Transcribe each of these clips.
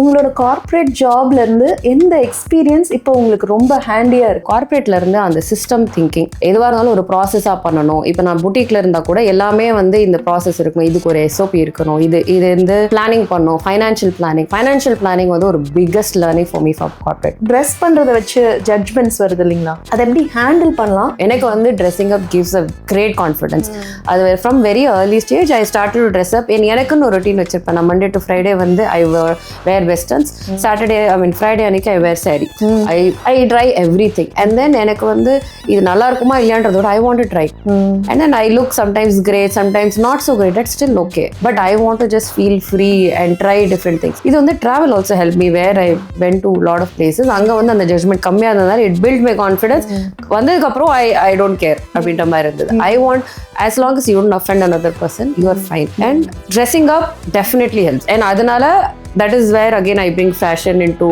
உங்களோட கார்ப்பரேட் ஜாப்ல இருந்து எந்த எக்ஸ்பீரியன்ஸ் இப்போ உங்களுக்கு ரொம்ப ஹேண்டியா இருக்கு? கார்ப்பரேட்ல இருந்து அந்த சிஸ்டம் திங்கிங் எதுவாக இருந்தாலும் ஒரு ப்ராசஸா பண்ணணும். இப்போ நான் புட்டிக்ல இருந்தா கூட எல்லாமே வந்து இந்த ப்ராசஸ் இருக்கும், இதுக்கு ஒரு எஸ்ஓபி இருக்கணும், இது வந்து பிளானிங் பண்ணும். ஃபைனான்ஷியல் பிளானிங் வந்து ஒரு biggest learning for me for corporate. Dress பண்றதை வச்சு ஜட்ஜ்மெண்ட்ஸ் வருது இல்லைங்களா, அதை எப்படி ஹேண்டில் பண்ணலாம்? எனக்கு வந்து dressing up gives a great confidence. அது from very early stage I start to dress up. எனக்குன்னு ஒரு ரொட்டீன் வச்சிருப்பேன். நான் மண்டே டு ஃப்ரைடே வந்து I wear westerns. Saturday Friday அன்னைக்கு I wear sari. I try everything. And then எனக்கு வந்து இது நல்லா இருக்குமா இல்லையான்றதோட I want to try. And then I look sometimes great, sometimes not so great. That's still okay. But I want to just feel free and try different things. இது வந்து travel also help me. Where I went to lot of places. அங்கே வந்து அந்த judgement கம்மியாக இருந்ததால் it build my confidence. வந்ததுக்கப்புறம் I don't care அப்படின்ற மாதிரி இருந்தது. I want as long as you don't offend another person, you are fine. And dressing up definitely helps. And adanaala that is where again I bring fashion into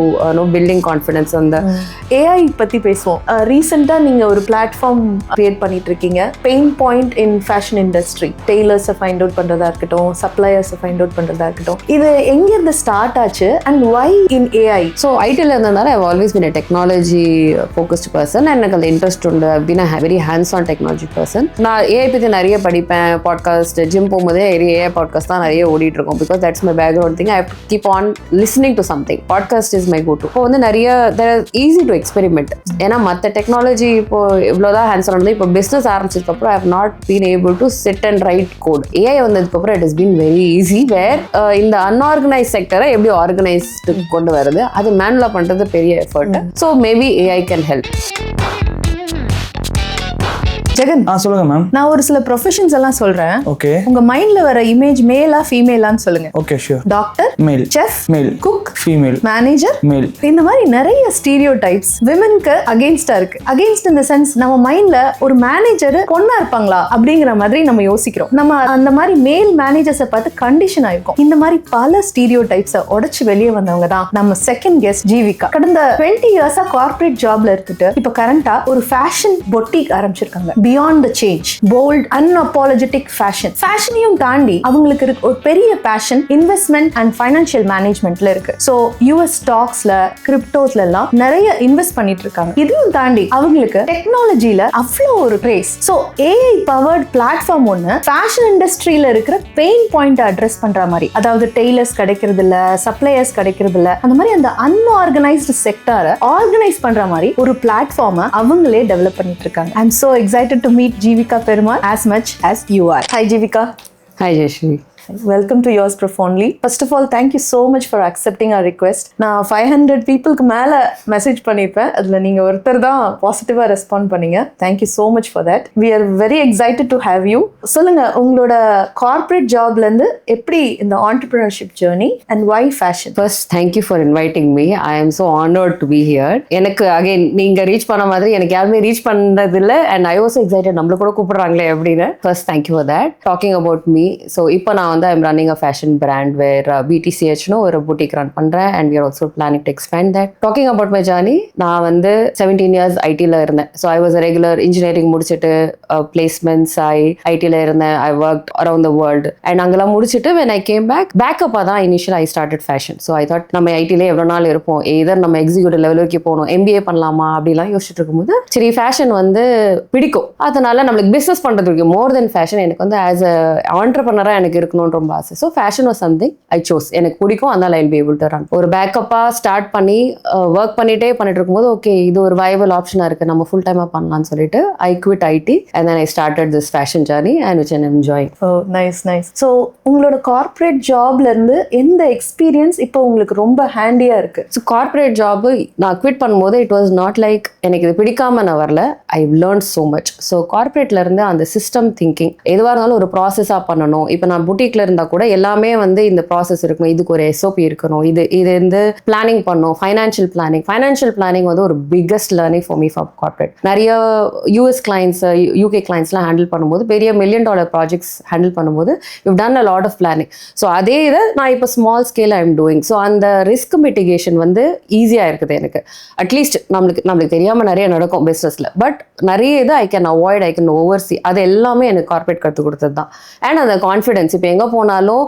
building confidence on the AI பத்தி பேசுவோம். ரீசெண்டா நீங்க ஒரு platform create பண்ணிட்டு இருக்கீங்க, pain point in fashion industry. டெய்லர்ஸை find out பண்றதா இருக்கட்டும், சப்ளையர்ஸை ஃபைண்ட் அவுட் பண்றதா இருக்கட்டும், இது எங்க இருந்து ஸ்டார்ட் ஆச்சு and why in AI? So ஐடியில் இருந்ததுனால I always been a technology focused person. எனக்கு அந்த இன்ட்ரெஸ்ட் உண்டு. I been a very hands on technology person. நான் AI பற்றி நிறைய படிப்பேன். பாட்காஸ்ட், ஜிம் போகும்போதே AI பாட்காஸ்ட் தான் நிறைய ஓடிட்டு இருக்கும். Because that's my background thing. I have to keep on listening to something. Podcast is my go to. இப்போ வந்து நிறைய easy to experiment. ஏன்னா மற்ற டெக்னாலஜி இப்போ இவ்வளோதான் ஹேண்ட்ஸ் ஆன் வந்து இப்போ பிஸ்னஸ் ஆரம்பிச்சதுக்கப்புறம் I have not been able to sit and write code. AI வந்ததுக்கப்புறம் it is been very easy. Where இந்த அன்ஆர்கனைஸ் செக்டரை எப்படி ஆர்கனைஸ்டு கொண்டு வருது, அது மேனுவலா பண்ணுறது பெரிய effort. So maybe AI can help. Jagan, சொல்லுங்க மேம். நான் ஒரு சில ப்ரொஃபஷன்ஸ் எல்லாம் சொல்றேன். ஓகே. உங்க மைண்ட்ல வர இமேஜ் மேலா ஃபீமேலான்னு சொல்லுங்க. Okay, sure. டாக்டர் மேல், செஃப் மேல், குக் ஃபீமேல், மேனேஜர் மேல். இந்த மாதிரி நிறைய ஸ்டீரியோ டைப்ஸ் விமென்க்கு அகெயின்ஸ்டா இருக்கு. அகெயின்ஸ்ட் இந்த சென்ஸ் நம்ம மைண்ட்ல ஒரு மேனேஜர் பொண்ணா இருப்பாங்களா அப்படிங்கிற மாதிரி நம்ம யோசிக்கிறோம். நம்ம அந்த மாதிரி மேல் மேனேஜர்ஸை பார்த்து கண்டிஷன் ஆயிருக்கும். இந்த மாதிரி பல ஸ்டீரியோ டைப்ஸை உடைச்சு வெளியே வந்தவங்க தான் நம்ம செகண்ட் கெஸ்ட் ஜீவிகா. கடந்த 20 இயர்ஸா கார்ப்பரேட் ஜாப்ல இருந்துட்டு இப்ப கரண்டா ஒரு ஃபேஷன் பொட்டிக் ஆரம்பிச்சிருக்காங்க. Beyond the change, bold, unapologetic fashion. ஃபேஷனையும் தாண்டி அவங்களுக்கு ஒரு பெரிய பேஷன் இன்வெஸ்ட்மெண்ட் அண்ட் ஃபைனான்சியல் மேனேஜ்மெண்ட்ல இருக்கு. ஸோ யூஎஸ் ஸ்டாக்ஸ்ல, கிரிப்டோஸ்ல எல்லாம் நிறைய இன்வெஸ்ட் பண்ணிட்டு இருக்காங்க. இதையும் தாண்டி அவங்களுக்கு டெக்னாலஜில அவ்வளோ ஒரு grace. So AI powered platform ஒன்று ஃபேஷன் இண்டஸ்ட்ரியில இருக்கிற பெயின் பாயிண்ட் அட்ரஸ் பண்ற மாதிரி, அதாவது டெய்லர்ஸ் கிடைக்கிறது இல்ல, சப்ளையர்ஸ் கிடைக்கிறது இல்ல, அந்த மாதிரி அந்த அன்ஆர்கனைஸ்டு செக்டரை ஆர்கனைஸ் பண்ற மாதிரி ஒரு பிளாட்ஃபார்மை அவங்களே டெவலப் பண்ணிட்டு இருக்காங்க. I am so excited to meet Jeevika Perumal as much as you are. Hi Jeevika. Hi Jayashree. Welcome to Yours Profoundly. First of all, thank you so much for accepting our request. நான் 500 பீப்புளுக்கு மேலே message பண்ணியிருப்பேன். அதில் நீங்கள் ஒருத்தர் தான் பாசிட்டிவாக respond பண்ணீங்க. Thank you so much for that. We are very excited to have you. சொல்லுங்கள், உங்களோட கார்ப்பரேட் ஜாப்லேருந்து எப்படி இந்த entrepreneurship journey and why fashion? First, thank you for inviting me. I am so honored to be here. எனக்கு again நீங்கள் reach பண்ண மாதிரி எனக்கு யாருமே ரீச் பண்ணுறதில்லை. அண்ட் ஐ வாஸ் எக்ஸைட்டட், நம்மளை கூட கூப்பிடுறாங்களே அப்படின்னு. First thank you for that. Talking about me, so இப்போ நான் வந்து I'm running a fashion brand where BTCHனு ஒரு புட்டிக் ரன் பண்ணுறேன். And we are also planning to expand that. Talking about my journey, நான் வந்து 17 இயர்ஸ் ஐடியில் இருந்தேன். So I was regular engineering முடிச்சுட்டு பிளேஸ்மெண்ட்ஸ் ஐடியில் இருந்தேன். I work around the world. And அங்கெல்லாம் முடிச்சுட்டு when I came back, பேக்கப்பாக தான் initial I started fashion. So I thought நம்ம ஐடியிலே எவ்வளோ நாள் இருப்போம், எதர் நம்ம எக்ஸிக்யூட்டிவ் லெவல் வரைக்கும் போகணும், MBA பண்ணலாமா அப்படிலாம் யோசிச்சுட்டு இருக்கும்போது சரி ஃபேஷன் வந்து பிடிக்கும், அதனால நம்மளுக்கு பிஸ்னஸ் பண்ணுறதுக்கு மோர் தென் ஃபேஷன் எனக்கு வந்து ஆஸ் அ ஆண்டர்பிரனராக எனக்கு இருக்கணும்னு ரொம்ப ஆசை. So fashion was something I chose. எனக்கு பிடிக்கும், அதனால I P able to run. ஒரு பேக்கப்பாக ஸ்டார்ட் பண்ணி ஒர்க் பண்ணிட்டு இருக்கும்போது ஓகே இது ஒரு வயபிள் ஆப்ஷனாக இருக்குது, நம்ம ஃபுல் டைமாக பண்ணலாம்னு சொல்லிட்டு I quit IT and then I started this fashion journey and which I am enjoying. Oh nice nice. So உங்களோட கார்ப்பரேட் ஜாப்ல இருந்து எந்த எக்ஸ்பீரியன்ஸ் இப்போ உங்களுக்கு ரொம்ப ஹேண்டியா இருக்கு? ஸோ கார்ப்பரேட் ஜாப் நான் குவிட் பண்ணும்போது இட் வாஸ் நாட் லைக் எனக்கு இது பிடிக்காம நான் வரல. I learn so much. So கார்ப்பரேட்ல இருந்து அந்த சிஸ்டம் திங்கிங் எதுவாக இருந்தாலும் ஒரு ப்ராசஸாக பண்ணணும். இப்போ நான் புட்டிக்ல இருந்தால் கூட எல்லாமே வந்து இந்த ப்ராசஸ் இருக்கணும், இதுக்கு ஒரு எஸ்ஓபி இருக்கணும், இது வந்து பிளானிங் பண்ணும். ஃபைனான்ஷியல் பிளானிங் வந்து ஒரு biggest learning for me for corporate. நிறைய US கிளைண்ட்ஸ், UK கிளைண்ட்ஸ்லாம் ஹேண்டில் பண்ணும்போது, பெரிய $1 million ப்ராஜெக்ட்ஸ் ஹேண்டில் பண்ணும்போது you done a lot of planning. So அதே இதை நான் இப்போ small scale I am doing. So அந்த ரிஸ்க் மிட்டிகேஷன் வந்து ஈஸியாக இருக்குது எனக்கு. அட்லீஸ்ட் நம்மளுக்கு தெரியாமல் நிறைய நடக்கும் பிஸ்னஸில், பட் நிறைய இது I can avoid, I can over C. அது எல்லாமே எனக்கு கார்ப்பரேட் கற்றுக் கொடுத்தது தான். அண்ட் அந்த கான்ஃபிடன்ஸ் இப்போ எங்கே எங்கே போனாலும்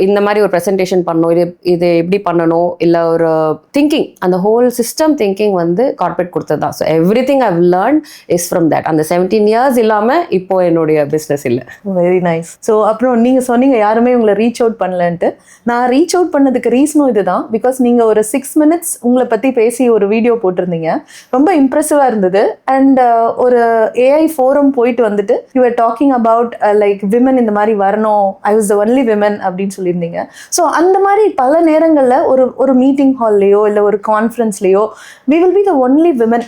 இந்த மாதிரி ஒரு ப்ரெசன்டேஷன் பண்ணணும், இது எப்படி பண்ணணும், இல்லை ஒரு திங்கிங், அந்த ஹோல் சிஸ்டம் திங்கிங் வந்து கார்பரேட் கொடுத்தது தான். So every thing I've learn is from that. அந்த 17 years இல்லாமல் இப்போ என்னுடைய பிஸ்னஸ் இல்லை. Very nice. ஸோ அப்புறம் நீங்கள் சொன்னீங்க யாருமே உங்களை ரீச் அவுட் பண்ணலன்ட்டு. நான் ரீச் அவுட் பண்ணதுக்கு ரீசனும் இதுதான். பிகாஸ் நீங்கள் ஒரு 6 minutes உங்களை பற்றி பேசி ஒரு வீடியோ போட்டிருந்தீங்க, ரொம்ப இம்ப்ரெசிவாக இருந்தது. அண்ட் ஒரு ஏஐ ஃபோரம் போயிட்டு வந்துட்டு you are talking about like women இந்த மாதிரி வரணும், I was the only women அப்படின்னு சொல்லியிருந்தீங்க. ஸோ அந்த மாதிரி பல நேரங்களில் ஒரு மீட்டிங் ஹால்லையோ இல்லை ஒரு கான்ஃபரன்ஸ்லையோ we will be the only women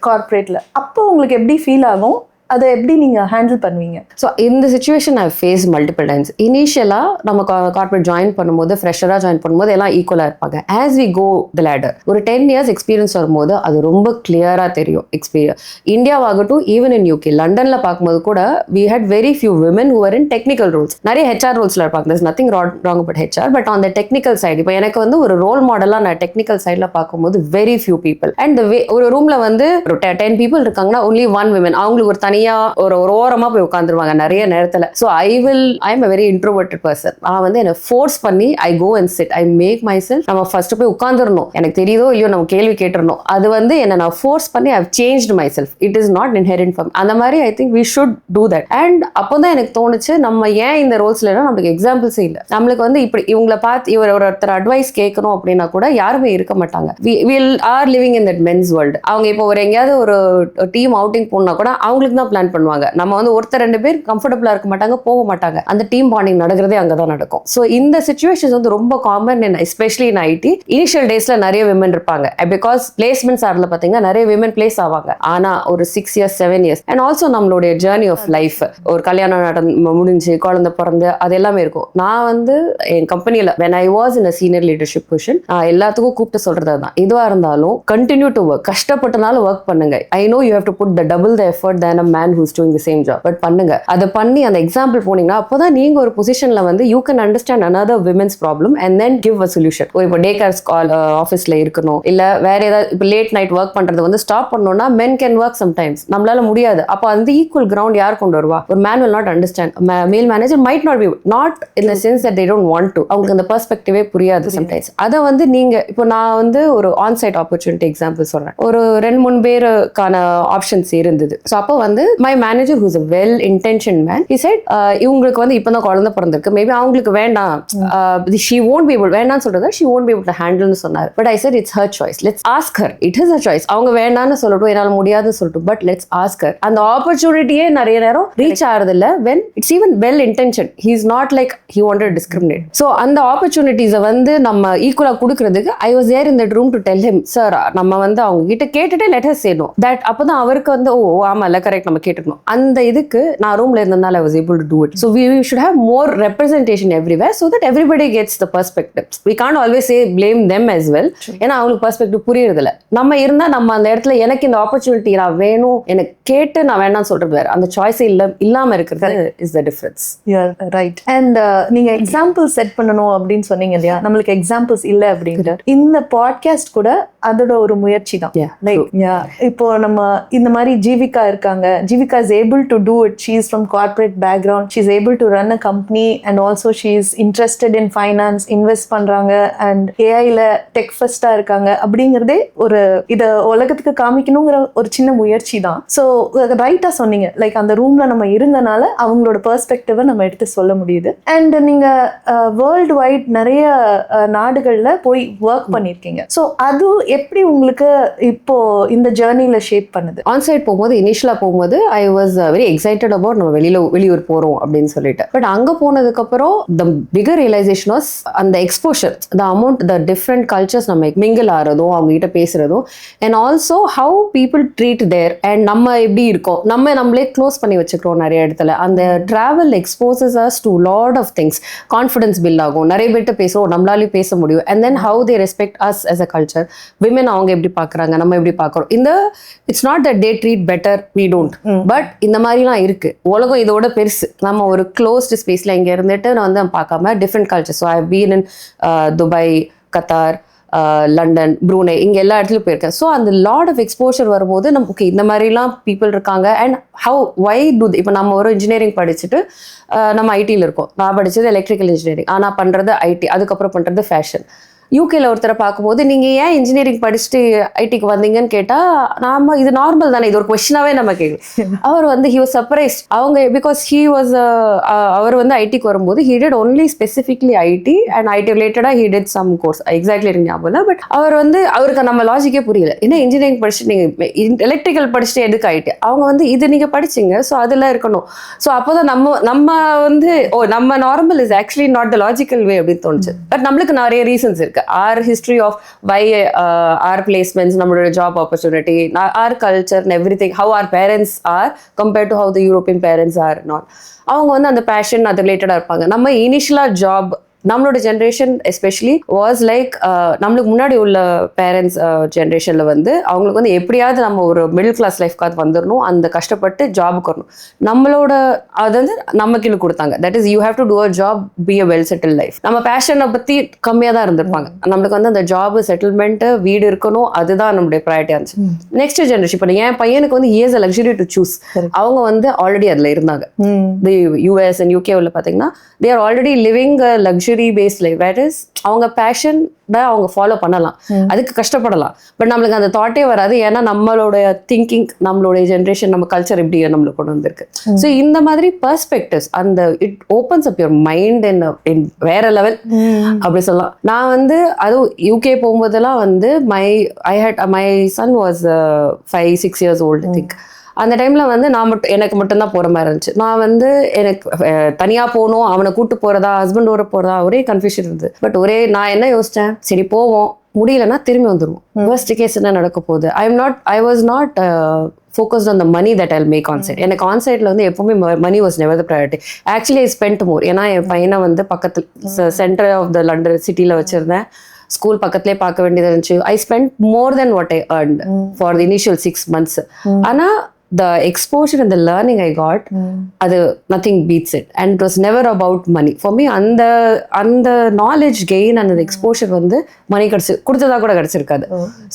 கார்பரேட்ல. அப்போ உங்களுக்கு எப்படி ஃபீல் ஆகும், அதை எப்படி நீங்கள் ஹேண்டில் பண்ணுவீங்க? ஸோ இந்த situation I face multiple times. இனிஷியலாக நம்ம கார்பரேட் ஜாயின் பண்ணும்போது, ஃப்ரெஷராக ஜாயின் பண்ணும்போது எல்லாம் ஈக்குவலாக இருப்பாங்க. As we go the ladder, ஒரு 10 years எக்ஸ்பீரியன்ஸ் வரும்போது அது ரொம்ப கிளியராக தெரியும். இந்தியாவாகட்டும், ஈவன் இன் யூகே, லண்டனில் பார்க்கும்போது கூட we had very few women who are in technical roles. நிறைய ஹெச்ஆர் ரோல்ஸில் இருப்பாங்க. there's nothing wrong about HR, but on the technical side இப்போ எனக்கு வந்து ஒரு ரோல் மாடலாக நான் டெக்னிக்கல் சைடில் பார்க்கும்போது வெரி ஃபியூ பீப்புள். அண்ட் ஒரு ரூமில் வந்து ஒரு 10 people இருக்காங்கன்னா only 1 woman. அவங்களுக்கு ஒரு ஒரு ஓரமா போய் உட்காந்துருவாங்க நிறைய நேரத்துல. So I am a very introverted person. நான் வந்து என்னை ஃபோர்ஸ் பண்ணி I go and sit, I make myself. நம்ம ஃபர்ஸ்ட் போய் உட்காந்துடணும், எனக்கு தெரியுதோ இல்லையோ நம்ம கேள்வி கேட்டுறணும். அது வந்து என்ன நான் ஃபோர்ஸ் பண்ணி I change myself. It is not inherent from அந்த மாதிரி. I think we should do that. And அப்போ தான் எனக்கு தோணுச்சு, நம்ம ஏன் இந்த ரோல்ஸ்ல நம்மளுக்கு எக்ஸாம்பிள்ஸே இல்லை. நம்மளுக்கு வந்து இப்படி இவங்களை பார்த்து ஒருத்தர் அட்வைஸ் கேட்கணும் அப்படின்னா கூட யாருமே இருக்க மாட்டாங்க. we are living in that men's world. அவங்க இப்போ ஒரு எங்கேயாவது ஒரு டீம் அவுட்டிங் போனா கூட அவங்களுக்கு தான் பிளான் பண்ணுவாங்க. நம்ம வந்து ஒருத்தர் 2 பேர் கம்ஃபர்டபுளா இருக்க மாட்டாங்க, போக மாட்டாங்க. அந்த டீம் பாண்டிங் நடக்கிறதே அங்கதான் நடக்கும். ஸோ இந்த சிச்சுவேஷன்ஸ் வந்து ரொம்ப common, especially in IT. Initial டேஸ்ல நிறைய விமன் இருப்பாங்க, பிகாஸ் பிளேஸ்மெண்ட் சார்ல பாத்தீங்கன்னா நிறைய விமன் பிளேஸ் ஆவாங்க. ஆனா ஒரு 6 years 7 years அண்ட் ஆல்சோ நம்மளுடைய ஜேர்னி ஆஃப் லைஃப், ஒரு கல்யாணம் முடிஞ்சு குழந்தை பிறந்து அது எல்லாமே இருக்கும். நான் வந்து என் கம்பெனியில when I was in a senior leadership position, நான் எல்லாத்துக்கும் கூப்பிட்டு சொல்றது தான், இதுவா இருந்தாலும் கண்டினியூ டு ஒர்க். கஷ்டப்பட்டனாலும் ஒர்க் பண்ணுங்க. I know you have to put the double the effort than a man who's doing the same job. But பண்ணுங்க, அதை பண்ணி அந்த எக்ஸாம்பிள் போனீங்கன்னா அப்போதான் நீங்க ஒரு பொசிஷன்ல வந்து you can understand another women's problem and then give a solution. இப்போ டே கேர் ஆஃபீஸ்ல இருக்கணும், இல்ல வேற ஏதாவது இப்போ லேட் நைட் ஒர்க் பண்றது வந்து ஸ்டாப் பண்ணணும்னா men can work sometimes, நம்மளால முடியாது. அப்போ அந்த ஈக்குவல் கிரவுண்ட் யார் கொண்டு வருவா? ஒரு மேன் will not understand. மேல் manager might not be, not in the sense that they don't want to. அவங்களுக்கு அந்த பெர்ஸ்பெக்டிவே புரியாது சம்டைம்ஸ். அதை வந்து நீங்க இப்போ நான் வந்து ஒரு ஆன்சைட் ஆப்பர்ச்சுனிட்டி எக்ஸாம்பிள் சொல்றேன். ஒரு 2-3 பேருக்கான ஆப்ஷன்ஸ் இருந்தது. ஸோ அப்போ வந்து my manager who's a well intentioned man, he said இவங்களுக்கு வந்து இப்பதான் குழந்தை பிறந்திருக்கு, மேபி அவங்களுக்கு வேண்டாம், she won't be able, வேண்டாம்னு சொல்றதா she won't be able to handle னு சொன்னார். But I said it's her choice, let's ask her. It is her choice. அவங்க வேண்டாம்னு சொல்லட்டும், என்னால முடியாதுன்னு சொல்லட்டும், பட் let's ask her. அந்த ஆப்பர்ச்சுனிட்டியே நிறைய நேரம் ரீச் ஆகிறது இல்ல when it's even well intentioned. He is not like he wanted to discriminate. So அந்த ஆப்பர்ச்சுனிட்டிஸை வந்து நம்ம ஈக்குவலா கொடுக்கறதுக்கு I was there in that room to tell him, sir நம்ம வந்து அவங்க கிட்ட கேட்டுட்டு let her say no. That அப்பதான் அவருக்கு வந்து ஓ ஆமா இல்ல கரெக்ட் நம்ம கேட்டுக்கணும். அந்த இதுக்கு நான் ரூம்ல இருந்தனால I was able to do it. So we should have more representation everywhere so that everybody gets the perspective. We can't always say blame them as well. ஏன்னா அவங்களுக்கு பெர்ஸ்பெக்டிவ் புரியுறது இல்ல. நம்ம இருந்தா நம்ம அந்த இடத்துல எனக்கு இந்த ஆப்பர்ச்சுனிட்டி நான் வேணும், எனக்கு கேட்டு நான் வேணாம்னு சொல்றது வேற. அந்த சாய்ஸ் இல்லாம இருக்கிறது is the difference. You are right. And நீங்க எக்ஸாம்பிள் செட் பண்ணணும் அப்படின்னு சொன்னீங்க இல்லையா, நம்மளுக்கு எக்ஸாம்பிள்ஸ் இல்ல அப்படின்ட்டு. இந்த பாட்காஸ்ட் கூட அதோட ஒரு முயற்சி தான். இப்போ நம்ம இந்த மாதிரி ஜீவிகா இருக்காங்க, Jeevika is able to do it. She is from corporate background, she is able to run a company and also she is interested in finance, invest பண்றாங்க and AI ல டெக் ஃபர்ஸ்டா இருக்காங்க. அப்படிங்கறதே ஒரு இத உலகத்துக்கு காமிக்கணுங்கிற ஒரு சின்ன முயற்சி தான். ஸோ ரைட்டா சொன்னீங்க, லைக் அந்த ரூம்ல நம்ம இருந்தனால அவங்களோட பெர்ஸ்பெக்டிவை நம்ம எடுத்து சொல்ல முடியுது. அண்ட் நீங்க வேர்ல்டு வைட் நிறைய நாடுகள்ல போய் ஒர்க் பண்ணிருக்கீங்க. ஸோ அது எப்படி உங்களுக்கு இப்போ இந்த ஜேர்னில ஷேப் பண்ணுது? ஆன்சைட் போகும்போது இனிஷியலா போகும்போது I was very excited about நம்ம வெளியூர் போறோம் அப்படின்னு சொல்லிட்டு. பட் அங்க போனதுக்கு அப்புறம் த பிகர் ரியலைசேஷன் வாஸ் அந்த exposure, the amount, the different cultures நம்ம மிங்கிள் ஆகிறதும் அவங்க கிட்ட பேசுறதும், and also how people treat their and நம்ம எப்படி இருக்கோம், நம்மளே க்ளோஸ் பண்ணி வச்சுக்கிறோம் நிறைய இடத்துல. அந்த travel exposes us to lot of things. Confidence build ஆகும், நிறைய பேர்ட்ட பேசுவோம், நம்மளாலையும் பேச முடியும். And then how they respect us as a culture. Women அவங்க எப்படி பார்க்குறாங்க, நம்ம எப்படி பார்க்குறோம். இந்த it's not that they treat better, we don't. But இந்த மாதிரிலாம் இருக்கு. உலகம் இதோட பெருசு. நம்ம ஒரு க்ளோஸ்டு ஸ்பேஸ்ல இங்க இருந்துட்டு நான் வந்து பார்க்காம different culture. So I have been in Dubai, Qatar, London, Brunei, இங்கே எல்லா இடத்துலையும் போயிருக்கேன். ஸோ அந்த லாட் ஆஃப் எக்ஸ்போஷர் வரும்போது நம்ம ஓகே இந்த மாதிரிலாம் பீப்புள் இருக்காங்க. அண்ட் வை டூ இப்போ நம்ம ஒரு இன்ஜினியரிங் படிச்சுட்டு நம்ம ஐடியில் இருக்கோம். நான் படித்தது எலக்ட்ரிக்கல் இன்ஜினியரிங், ஆனால் பண்ணுறது ஐடி, அதுக்கப்புறம் பண்ணுறது ஃபேஷன். யூகேல ஒருத்தரை பார்க்கும்போது நீங்கள் ஏன் இன்ஜினியரிங் படிச்சுட்டு ஐடிக்கு வந்தீங்கன்னு கேட்டால் நாம இது நார்மல் தானே, இது ஒரு கொஸ்டினாவே நம்ம கேட்கும். அவர் வந்து ஹி வாஸ் சர்ப்ரைஸ்ட். அவங்க பிகாஸ் ஹி வாஸ் அவர் வந்து ஐடிக்கு வரும்போது he did only specifically IT and IT ரிலேட்டடாக he did some course, exactly எனக்கு ஞாபகம் இல்லை. பட் அவர் வந்து அவருக்கு நம்ம லாஜிக்கே புரியல. ஏன்னா இன்ஜினியரிங் படிச்சுட்டு நீங்கள் எலக்ட்ரிக்கல் படிச்சுட்டு எதுக்கு ஐடி? அவங்க வந்து இது நீங்கள் படிச்சிங்க ஸோ அதில் இருக்கணும். ஸோ அப்போ தான் நம்ம வந்து நம்ம normal is actually not the logical way அப்படின்னு தோணுச்சு. பட் நம்மளுக்கு நிறைய ரீசன்ஸ் இருக்கு. Our history of why our placements, நம்மளோட job opportunity, our culture and everything, how our parents are compared to how the European parents are not. அவங்க வந்து அந்த fashion அது ரிலேட்டடாக இருப்பாங்க. நம்ம இனிஷியலாக ஜாப் நம்மளோட ஜென்ரேஷன் எஸ்பெஷலி வாஸ் லைக் நம்மளுக்கு முன்னாடி உள்ள பேரண்ட்ஸ் ஜென்ரேஷனில் வந்து அவங்களுக்கு வந்து எப்படியாவது நம்ம ஒரு மிடில் கிளாஸ் லைஃப்காவது வந்துடணும், அந்த கஷ்டப்பட்டு ஜாபுக்கு வரணும். நம்மளோட அது வந்து நம்ம கீழே கொடுத்தாங்க. That is you have to do a job, be a well settle life. நம்ம பேஷனை பற்றி கம்மியாக தான் இருந்திருப்பாங்க. நம்மளுக்கு வந்து அந்த ஜாப், செட்டில்மெண்ட்டு, வீடு இருக்கணும், அதுதான் நம்மளுடைய ப்ரையாரிட்டியாக இருந்துச்சு. நெக்ஸ்ட் ஜென்ரேஷன் இப்போ என் பையனுக்கு வந்து years a luxury to choose. அவங்க வந்து ஆல்ரெடி அதில் இருந்தாங்க. யூஎஸ் அண்ட் யூகே உள்ள பார்த்தீங்கன்னா they are already living luxury based life. That is அவங்க பேஷன் அவங்க ஃபாலோ பண்ணலாம், அதுக்கு கஷ்டப்படலாம். பட் நம்மளுக்கு அந்த தாட்டே வராது. ஏன்னா நம்மளோட திங்கிங், நம்மளுடைய ஜென்ரேஷன், நம்ம கல்ச்சர் இப்படி நம்மளுக்கு கொண்டு வந்திருக்கு. ஸோ இந்த மாதிரி பெர்ஸ்பெக்டிவ்ஸ் அந்த it opens up your mind இன் வேற லெவல் அப்படி சொல்லலாம். நான் வந்து அதுவும் யூகே போகும்போதெல்லாம் வந்து my son was 5-6 years old I think. அந்த டைமில் வந்து எனக்கு மட்டும்தான் போகிற மாதிரி இருந்துச்சு. நான் வந்து எனக்கு தனியாக போகணும், அவனை கூப்பிட்டு போகிறதா, ஹஸ்பண்டோட போகிறதா, ஒரே கன்ஃபியூஷன் இருந்தது. பட் நான் என்ன யோசித்தேன், சரி போவோம், முடியலன்னா திரும்பி வந்துடுவோம். ஃபர்ஸ்ட் கேஸ் என்ன நடக்க போகுது. I was not focused on the money that I'll make on site. எனக்கு ஆன் சைட்ல வந்து எப்பவுமே money was never the priority. Actually I spend more. ஏன்னா என் பையனை வந்து பக்கத்தில் சென்டர் ஆஃப் த லண்டன் சிட்டியில் வச்சுருந்தேன். ஸ்கூல் பக்கத்துலேயே பார்க்க வேண்டியது இருந்துச்சு. ஐ spend more then what I earned for the initial 6 months. ஆனால் the exposure and the learning I got, அது nothing beats it. And it was never about money. For me, அந்த knowledge gain and the exposure வந்து மணி கொடுத்ததா கூட கிடைச்சிருக்காது.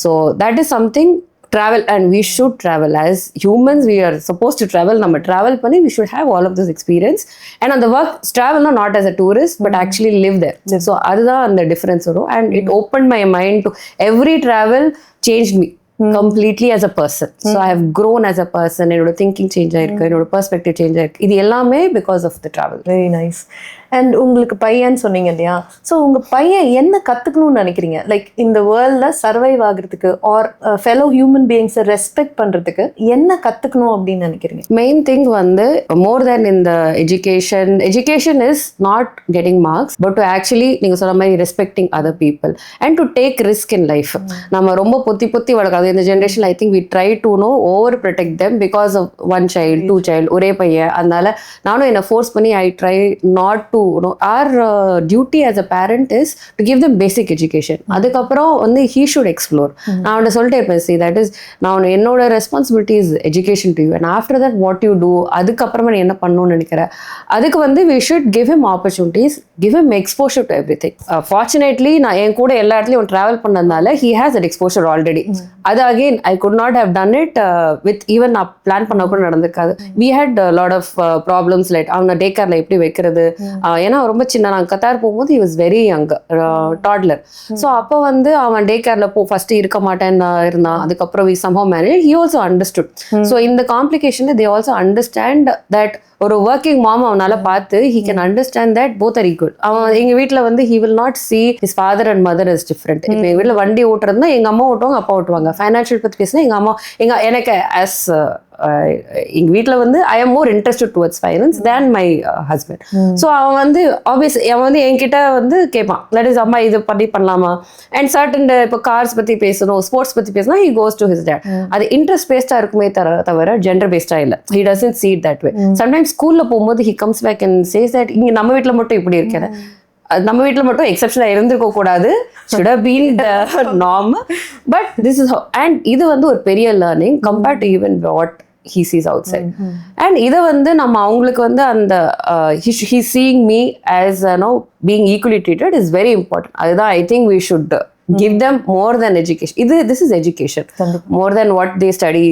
So that is something. Travel, and we should travel as humans. We are supposed to travel. நம்ம travel பண்ணி we should have all of this experience. And on the work, travel not as a tourist but actually live there. So அதுதான் அந்த difference வரும். And it opened my mind to every travel changed me completely as a person. So I have grown as a person. என்னோட thinking change ஆயிருக்கு, என்னோட perspective change ஆயிருக்கு. இது எல்லாமே because of the travel. Very nice. And உங்களுக்கு பையன் சொன்னீங்க இல்லையா, ஸோ உங்கள் பையன் என்ன கற்றுக்கணும்னு நினைக்கிறீங்க? லைக் இந்த வேர்ல்டில் சர்வைவ் ஆகிறதுக்கு ஆர் ஃபெலோ ஹியூமன் பீயிங்ஸை ரெஸ்பெக்ட் பண்ணுறதுக்கு என்ன கற்றுக்கணும் அப்படின்னு நினைக்கிறீங்க? மெயின் திங் வந்து மோர் தேன் இந்த education is not getting marks but to actually நீங்கள் சொன்ன மாதிரி respecting other people and to take risk in life. நம்ம ரொம்ப பொத்தி வளர்க்காது. இந்த generation I think we try to over protect them because of 1 child 2 child ஒரே பையன். அதனால நானும் என்னை ஃபோர்ஸ் பண்ணி I try not to our duty as a parent is to give them basic education. அதுக்கப்புறம் வந்து he should explore. நான் அவனை சொல்லிட்டே இருப்பேன், see that is நான் என்னோட responsibility is education to you and after that what you do, அதுக்கப்புறமா நீ என்ன பண்ணணும்னு நினைக்கிறேன். அதுக்கு வந்து we should give him opportunities, give him exposure to everything. Fortunately நான் என் கூட எல்லா இடத்துலையும் ட்ராவல் பண்ணதுனால he has that exposure already. அது again I could not have done it with even நான் பிளான் பண்ண கூட நடந்திருக்காது. We had a lot of problems like அவனை டே கேர்ல எப்படி வைக்கிறது. ஏன்னா ரொம்ப சின்ன, நான் கத்தார் போகும்போது he was very young, toddler. So அப்போ வந்து அவன் டே கேர்ல ஃபர்ஸ்ட் இருக்க மாட்டேன்னு இருந்தான். அதுக்கப்புறம் we somehow managed. He also understood. So இந்த காம்ப்ளிகேஷன்ல they also understand that ஒரு ஒர்க்கிங் மாம் அவனால பார்த்து he can understand that both are equal. அவன் எங்க வீட்டில் வந்து he will not see his father and mother as different. இப்போ எங்க வீட்டில் வண்டி ஓட்டுறதுனா எங்க அம்மா ஓட்டுவாங்க, அப்பா ஓட்டுவாங்க. ஃபைனான்ஷியல் பற்றி பேசினா எங்க அம்மா எனக்கு as எங்கள் வீட்டில் வந்து I am more interested towards finance than my husband. So அவன் வந்து ஆப்வியஸ் அவன் வந்து என்கிட்ட வந்து கேட்பான், தட் இஸ் அம்மா இது பண்ணலாமா அண்ட் சர்டன் இப்போ கார்ஸ் பற்றி பேசணும், ஸ்போர்ட்ஸ் பற்றி பேசினா he goes to his dad. அது இன்ட்ரெஸ்ட் பேஸ்டாக இருக்குமே தவிர ஜெண்டர் பேஸ்டாக இல்லை. He doesn't see it that way. Sometimes ஸ்கூலில் போகும்போது he comes back and says that இங்கே நம்ம வீட்டில் மட்டும் இப்படி இருக்கேன், நம்ம வீட்டில் மட்டும் எக்ஸப்ஷனாக இருந்திருக்க கூடாது, should have been the norm, but this is how. And இது வந்து ஒரு பெரிய learning compared to even what he sees outside. And இதை வந்து நம்ம அவங்களுக்கு வந்து அந்த he's seeing me as being equally treated is very important. அதுதான் I think we should give them more than education. This is education more than what they study.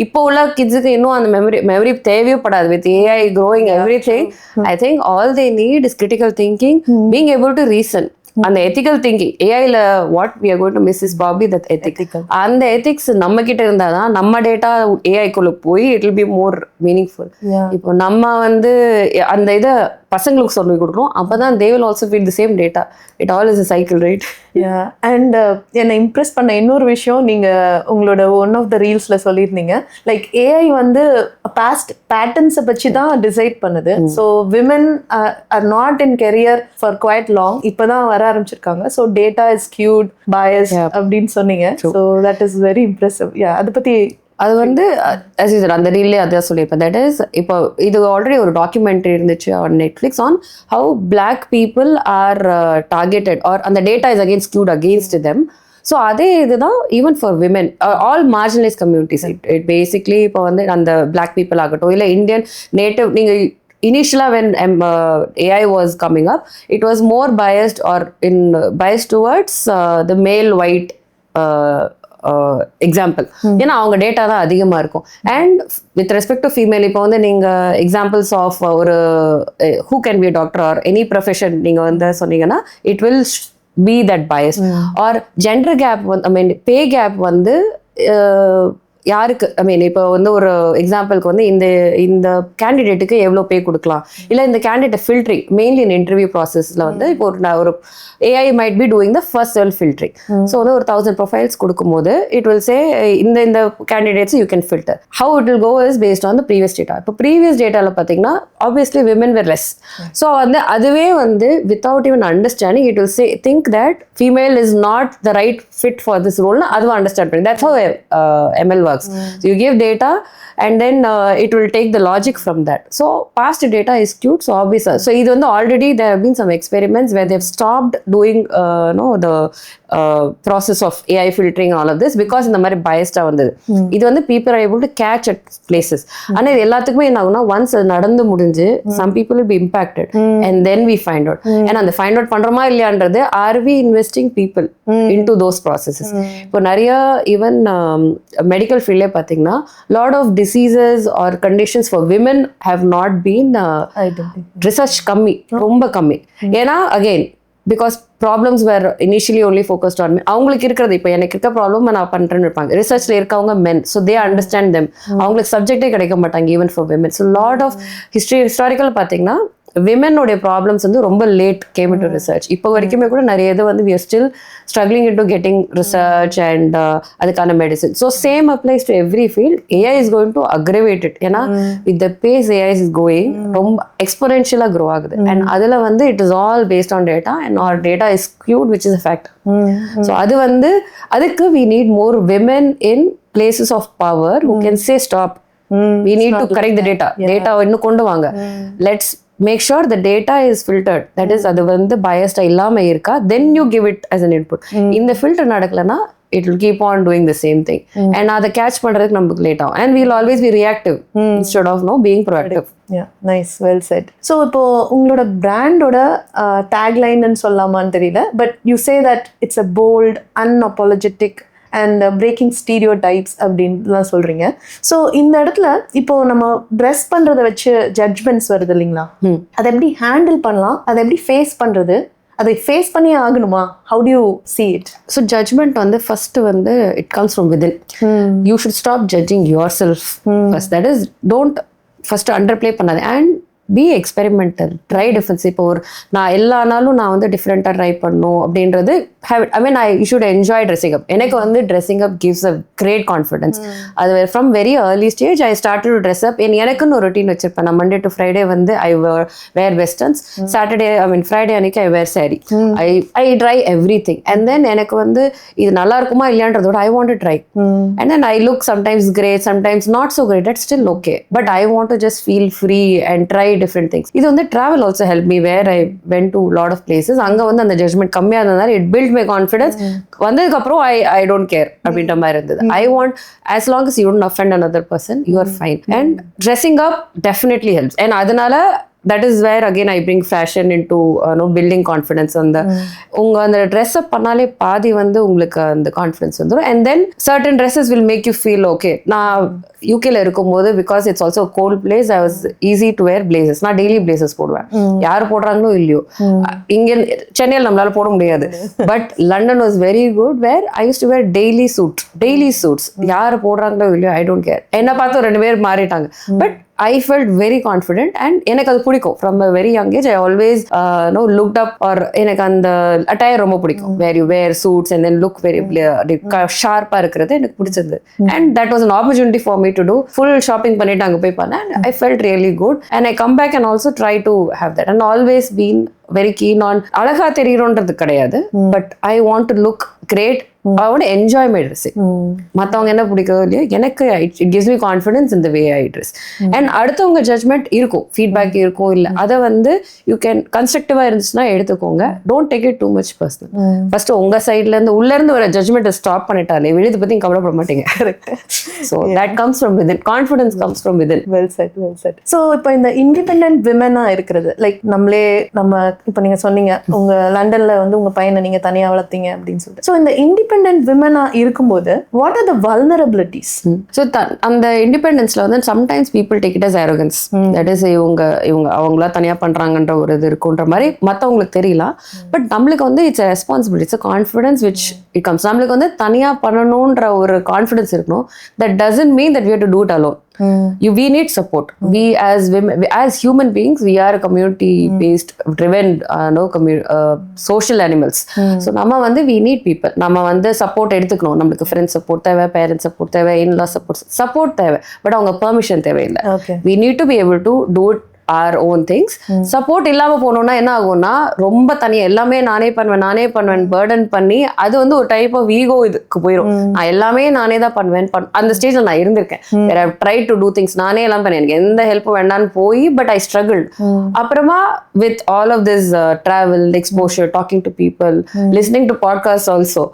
இப்போ உள்ள கிட்ஸுக்கு இன்னும் அந்த மெமரி தேவைப்படாது. With AI growing everything, I think all they need is critical thinking, being able to reason. அந்த ethical thinking, AIல what we are going to miss is probably that ethical. அந்த ethics நம்ம கிட்ட இருந்தாதான் நம்ம டேட்டா AI குள்ள போய் it will be more meaningful. இப்போ நம்ம வந்து அந்த இதை பசங்களுக்கு சொல்லி கொடுக்கணும், அப்பதான் they will also feed the same data. It all is a cycle, right? And என்னை இம்ப்ரெஸ் பண்ண இன்னொரு விஷயம், நீங்க உங்களோட ஒன் ஆஃப் த ரீல்ஸ்ல சொல்லியிருந்தீங்க, லைக் ஏஐ வந்து பாஸ்ட் பேட்டர்ன்ஸை வச்சு தான் டிசைட் பண்ணுது. So women are not in career for quite long, இப்போதான் வர ஆரம்பிச்சிருக்காங்க. So data is skewed bias அப்படின்னு சொன்னீங்க. So that is very impressive. அதை பத்தி அது வந்து அந்த ரீல்லே அதான் சொல்லியிருப்பேன். தட் இஸ் இப்போ இது ஆல்ரெடி ஒரு டாக்குமெண்ட்ரி இருந்துச்சு on Netflix on how black people are targeted or அந்த data is against skewed against them. So அதே இதுதான் even for women, all marginalize communities. It basically இப்போ வந்து அந்த பிளாக் பீப்புள் ஆகட்டும், இல்லை இந்தியன் நேட்டிவ், நீங்கள் initially when AI was coming up, it was more biased or biased towards the male white example. ஏன்னா அவங்க டேட்டா தான் அதிகமாக இருக்கும். And with respect to female, இப்போ வந்து நீங்கள் எக்ஸாம்பிள்ஸ் ஆஃப் ஒரு who can be doctor or any profession நீங்கள் வந்து சொன்னீங்கன்னா it will be that bias. Or gender gap வந்து ஐ மீன் பே கேப் வந்து யாருக்கு ஐ மீன் இப்போ வந்து ஒரு எக்ஸாம்பிளுக்கு வந்து இந்த கேண்டிடேட்டுக்கு எவ்வளோ பே கொடுக்கலாம், இல்லை இந்த candidate filtering mainly in interview ப்ராசஸில் வந்து இப்போ ஒரு AI might be doing the first self filtering. So வந்து ஒரு 1000 ப்ரொஃபைல்ஸ் கொடுக்கும்போது இட் வில் சே இந்த candidates you can filter. How it will go is based on the previous data. இப்போ previous டேட்டாவில் பார்த்தீங்கன்னா obviously women were less. So வந்து அதுவே வந்து without even understanding it will say think that female is not the right fit for this ரோல்னு அதுவும் understand பண்ணி. That's how ML works. So you give data and then it will take the logic from that. So past data is skewed, so obviously. So இது வந்து already there have been some experiments where they've stopped doing the process of AI filtering and all of this because இந்த மாதிரி biased-ஆ வந்தது. இது வந்து people are able to catch at places. ஆனால் இது எல்லாத்துக்குமே என்ன ஆகுனா once அது நடந்து முடிஞ்சு some people will be impacted and then we find out. and அந்த find out பண்றோமா இல்லையான்றது are we investing people into those processes. இப்போ நிறைய even medical field பார்த்தீங்கன்னா lot of diseases or conditions for women have not been research கம்மி, ரொம்ப கம்மி. ஏன்னா again because problems were initially only focused on men. அவங்களுக்கு இருக்கிறது இப்போ எனக்கு இருக்க ப்ராப்ளம் நான் பண்ணுறேன்னு இருப்பாங்க. ரிசர்ச்ல இருக்கவங்க men, so they understand them. அவங்களுக்கு சப்ஜெக்டே கிடைக்க மாட்டாங்க even for women. so lot of historical பார்த்தீங்கன்னா விமனோடைய ப்ராப்ளம்ஸ் வந்து ரொம்ப லேட் கேம் டு ரிசர்ச். இப்போ வரைக்குமே கூட நிறைய இது வந்து we are still struggling into getting research and அதுக்கான medicine. So same applies to every field. AI is going to aggravate it. ஏன்னா with the pace AI is going ரொம்ப எக்ஸ்பொனென்ஷியலாக grow ஆகுது. அண்ட் அதில் வந்து it is all based on data and our data is skewed, which is a fact. So அது வந்து அதுக்கு we need more women in places of power who can say stop. We need to correct the data. Data இன்னும் கொண்டு வாங்க. Let's make sure the data is filtered. That is அது வந்து biased இல்லாம இருக்கா, then you give it as an input. இந்த filter நடக்கலனா it will keep on doing the same thing. and அதை catch பண்றதுக்கு நமக்கு லேட் ஆகும். and we will always be reactive instead of being proactive. Nice, well said. So இப்போ உங்களோட பிராண்டோட டேக்லைன்னு சொல்லலாமான்னு தெரியல, but you say that it's a bold unapologetic and breaking stereotypes அப்படின்லாம் சொல்கிறீங்க. ஸோ இந்த இடத்துல இப்போ நம்ம ட்ரெஸ் பண்ணுறதை வச்சு ஜட்ஜ்மெண்ட்ஸ் வருது இல்லைங்களா, அதை எப்படி ஹேண்டில் பண்ணலாம், அதை எப்படி ஃபேஸ் பண்ணுறது, அதை ஃபேஸ் பண்ணியே ஆகணுமா? How do you see it? So judgment வந்து ஃபர்ஸ்ட் வந்து it comes from within. You should stop judging yourself first. That is don't first underplay பண்ணாது and be experimental, try difference. இப்போ ஒரு நான் எல்லா நாளும் நான் வந்து டிஃப்ரெண்ட்டாக ட்ரை பண்ணணும் அப்படின்றது I mean you should enjoy dressing up. எனக்கு வந்து dressing up gives a great confidence. அது from very early stage I started to dress up. எனக்குன்னு ஒரு ரொட்டீன் வச்சிருப்பேன். நான் மண்டே டு ஃப்ரைடே வந்து I wear westerns, Saturday I mean Friday அன்னைக்கு I wear sari. I try everything and then எனக்கு வந்து இது நல்லா இருக்குமா இல்லையான்றதோட I want to try. And then I look sometimes great, sometimes not so great, that's still okay, but I want to just feel free and try different things. இது வந்து travel also helped me where I went to lot of places. அங்க வந்து அந்த judgement கம்மியா இருந்ததால it built my confidence. வந்ததுக்கு அப்புறம் I don't care அப்படின்ற மாதிரி இருந்தது. I want as long as you don't offend another person, you are fine. And dressing up definitely helps. and அதனால that is where again I bring fashion into building confidence. அந்த உங்க அந்த dress அப் பண்ணாலே பாதி வந்து உங்களுக்கு அந்த கான்ஃபிடன்ஸ் வந்துடும். And then certain dresses will make you feel okay. நான் யூகேல இருக்கும்போது because it's also cold place, I was easy to wear blazers. நான் டெய்லி பிளேசஸ் போடுவேன், யார் போடுறாங்களோ இல்லையோ. இங்க சென்னையில் நம்மளால போட முடியாது, but London was very good where I used to wear daily suits. யார் போடுறாங்களோ இல்லையோ ஐ டோன்ட் கேர். என்ன பார்த்து 2 பேர் மாறிட்டாங்க, but I felt very confident and எனக்கு அது பிடிக்கும். From a very young age I always looked up, or எனக்கு அந்த attire ரொம்ப பிடிக்கும், where you wear suits and then look very sharp-ஆ இருக்கிறது எனக்கு பிடிச்சது. And that was an opportunity for me to do full shopping பண்ணிட்டு அங்க போய் பண்ணேன். I felt really good and I come back and also try to have that, and always been very keen on அழகா தெரியறோன்றது கிடையாது, but I want to look great. I want to enjoy my dressing. மற்றவங்க என்ன பிடிக்கோ இல்லையோ எனக்கு it gives me confidence in the way I dress. And அடுத்தவங்க judgement இருக்கும், feedback இருக்கும், இல்லை அதை வந்து யூ கேன் கன்ஸ்ட்ரக்டிவாக இருந்துச்சுன்னா எடுத்துக்கோங்க. Don't take it too much personal. First உங்க சைட்ல இருந்து உள்ள இருந்து ஒரு ஜட்மெண்ட்டை ஸ்டாப் பண்ணிட்டாலே வெளியதை பத்தி கவலைப்பட மாட்டீங்க. So that comes from within. Confidence comes from within. Well said. So இப்போ இந்த இண்டிபெண்டன்ட் விமனா இருக்கிறது, லைக் நம்ம இப்போ நீங்க சொன்னீங்க உங்க லண்டன்ல வந்து உங்க பையனை நீங்க தனியா வளர்த்தீங்க அப்படின்னு சொல்லிட்டு. ஸோ இந்த இண்டிபெண்டன்ட் விமனா இருக்கும்போது what are the vulnerabilities? So அந்த இண்டிபெண்டன்ஸ்ல வந்து sometimes people take it as arrogance. That is இவங்க அவங்களா தனியா பண்றாங்கன்ற ஒரு இது இருக்குன்ற மாதிரி மற்றவங்களுக்கு தெரியலாம். பட் நம்மளுக்கு வந்து it's responsibility, it's confidence which it comes. நம்மளுக்கு வந்து தனியா பண்ணணும்ன்ற ஒரு கான்ஃபிடன்ஸ் இருக்கணும். That doesn't mean that we have to do it alone. We need support. We as women, as human beings, we are a community based driven social animals. So நம்ம வந்து we need people. நம்ம வந்து support எடுத்துக்கணும். நம்மளுக்கு friends support தேவை, parents support தேவை, in-law support தேவை, but அவங்க பெர்மிஷன் தேவையில்லை. We need to be able to do it our own things. Support இல்லாம போனோம்னா என்ன ஆகும்னா ரொம்ப தனியா எல்லாமே நானே பண்ணுவேன் பர்டன் பண்ணி அது வந்து ஒரு டைப் ஆஃப் ஈகோ இதுக்கு போயிடும். நான் எல்லாமே நானே தான் பண்ணுவேன். அந்த ஸ்டேஜ்ல நான் இருந்திருக்கேன். I try to do things, நானே எல்லாம் பண்ணேன், எனக்கு எந்த ஹெல்ப்பும் வேண்டான்னு போய், பட் ஐ ஸ்ட்ரகிள். அப்புறமா with all of this travel, exposure, talking to people, listening to podcast also,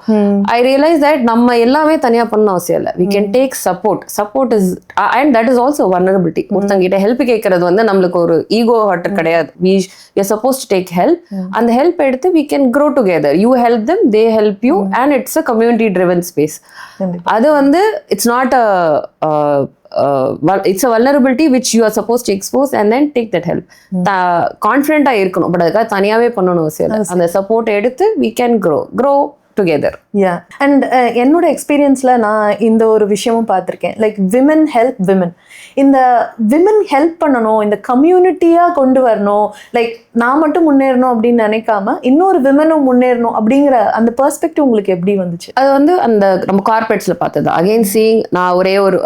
I realize that நம்ம எல்லாமே தனியா பண்ண அவசியம் இல்லை. We can take support is, and that is also vulnerability. ஒருத்தங்க கிட்ட ஹெல்ப் கேட்கறது வந்து நம்மளுக்கு ஒரு ஈகோ ஹர்ட் கிடையாது. we are supposed to take help. அந்த ஹெல்ப் எடுத்து we can grow together. You help them, they help you, and it's a community driven space. அது வந்து it's not it's a vulnerability which you are supposed to expose and then take that help. கான்ஃபிடென்ட்டா இருக்கணும், but அதுக்காக தனியாவே பண்ணணும் அவசியம் இல்லை. அந்த support எடுத்து we can grow together. And என்னோட எக்ஸ்பீரியன்ஸ்ல நான் இந்த ஒரு விஷயமும் பார்த்துருக்கேன். Like women help women. இந்த விமன் ஹெல்ப் பண்ணணும், இந்த கம்யூனிட்டியா கொண்டு வரணும். லைக் நான் மட்டும் முன்னேறணும் அப்படின்னு நினைக்காம இன்னொரு விமனும் முன்னேறணும் அப்படிங்கிற அந்த பெர்ஸ்பெக்டிவ் உங்களுக்கு எப்படி வந்துச்சு? அது வந்து அந்த நம்ம கார்பரேட்ஸ்ல பார்த்தது. அகைன் சீயிங், நான் ஒரே ஒரு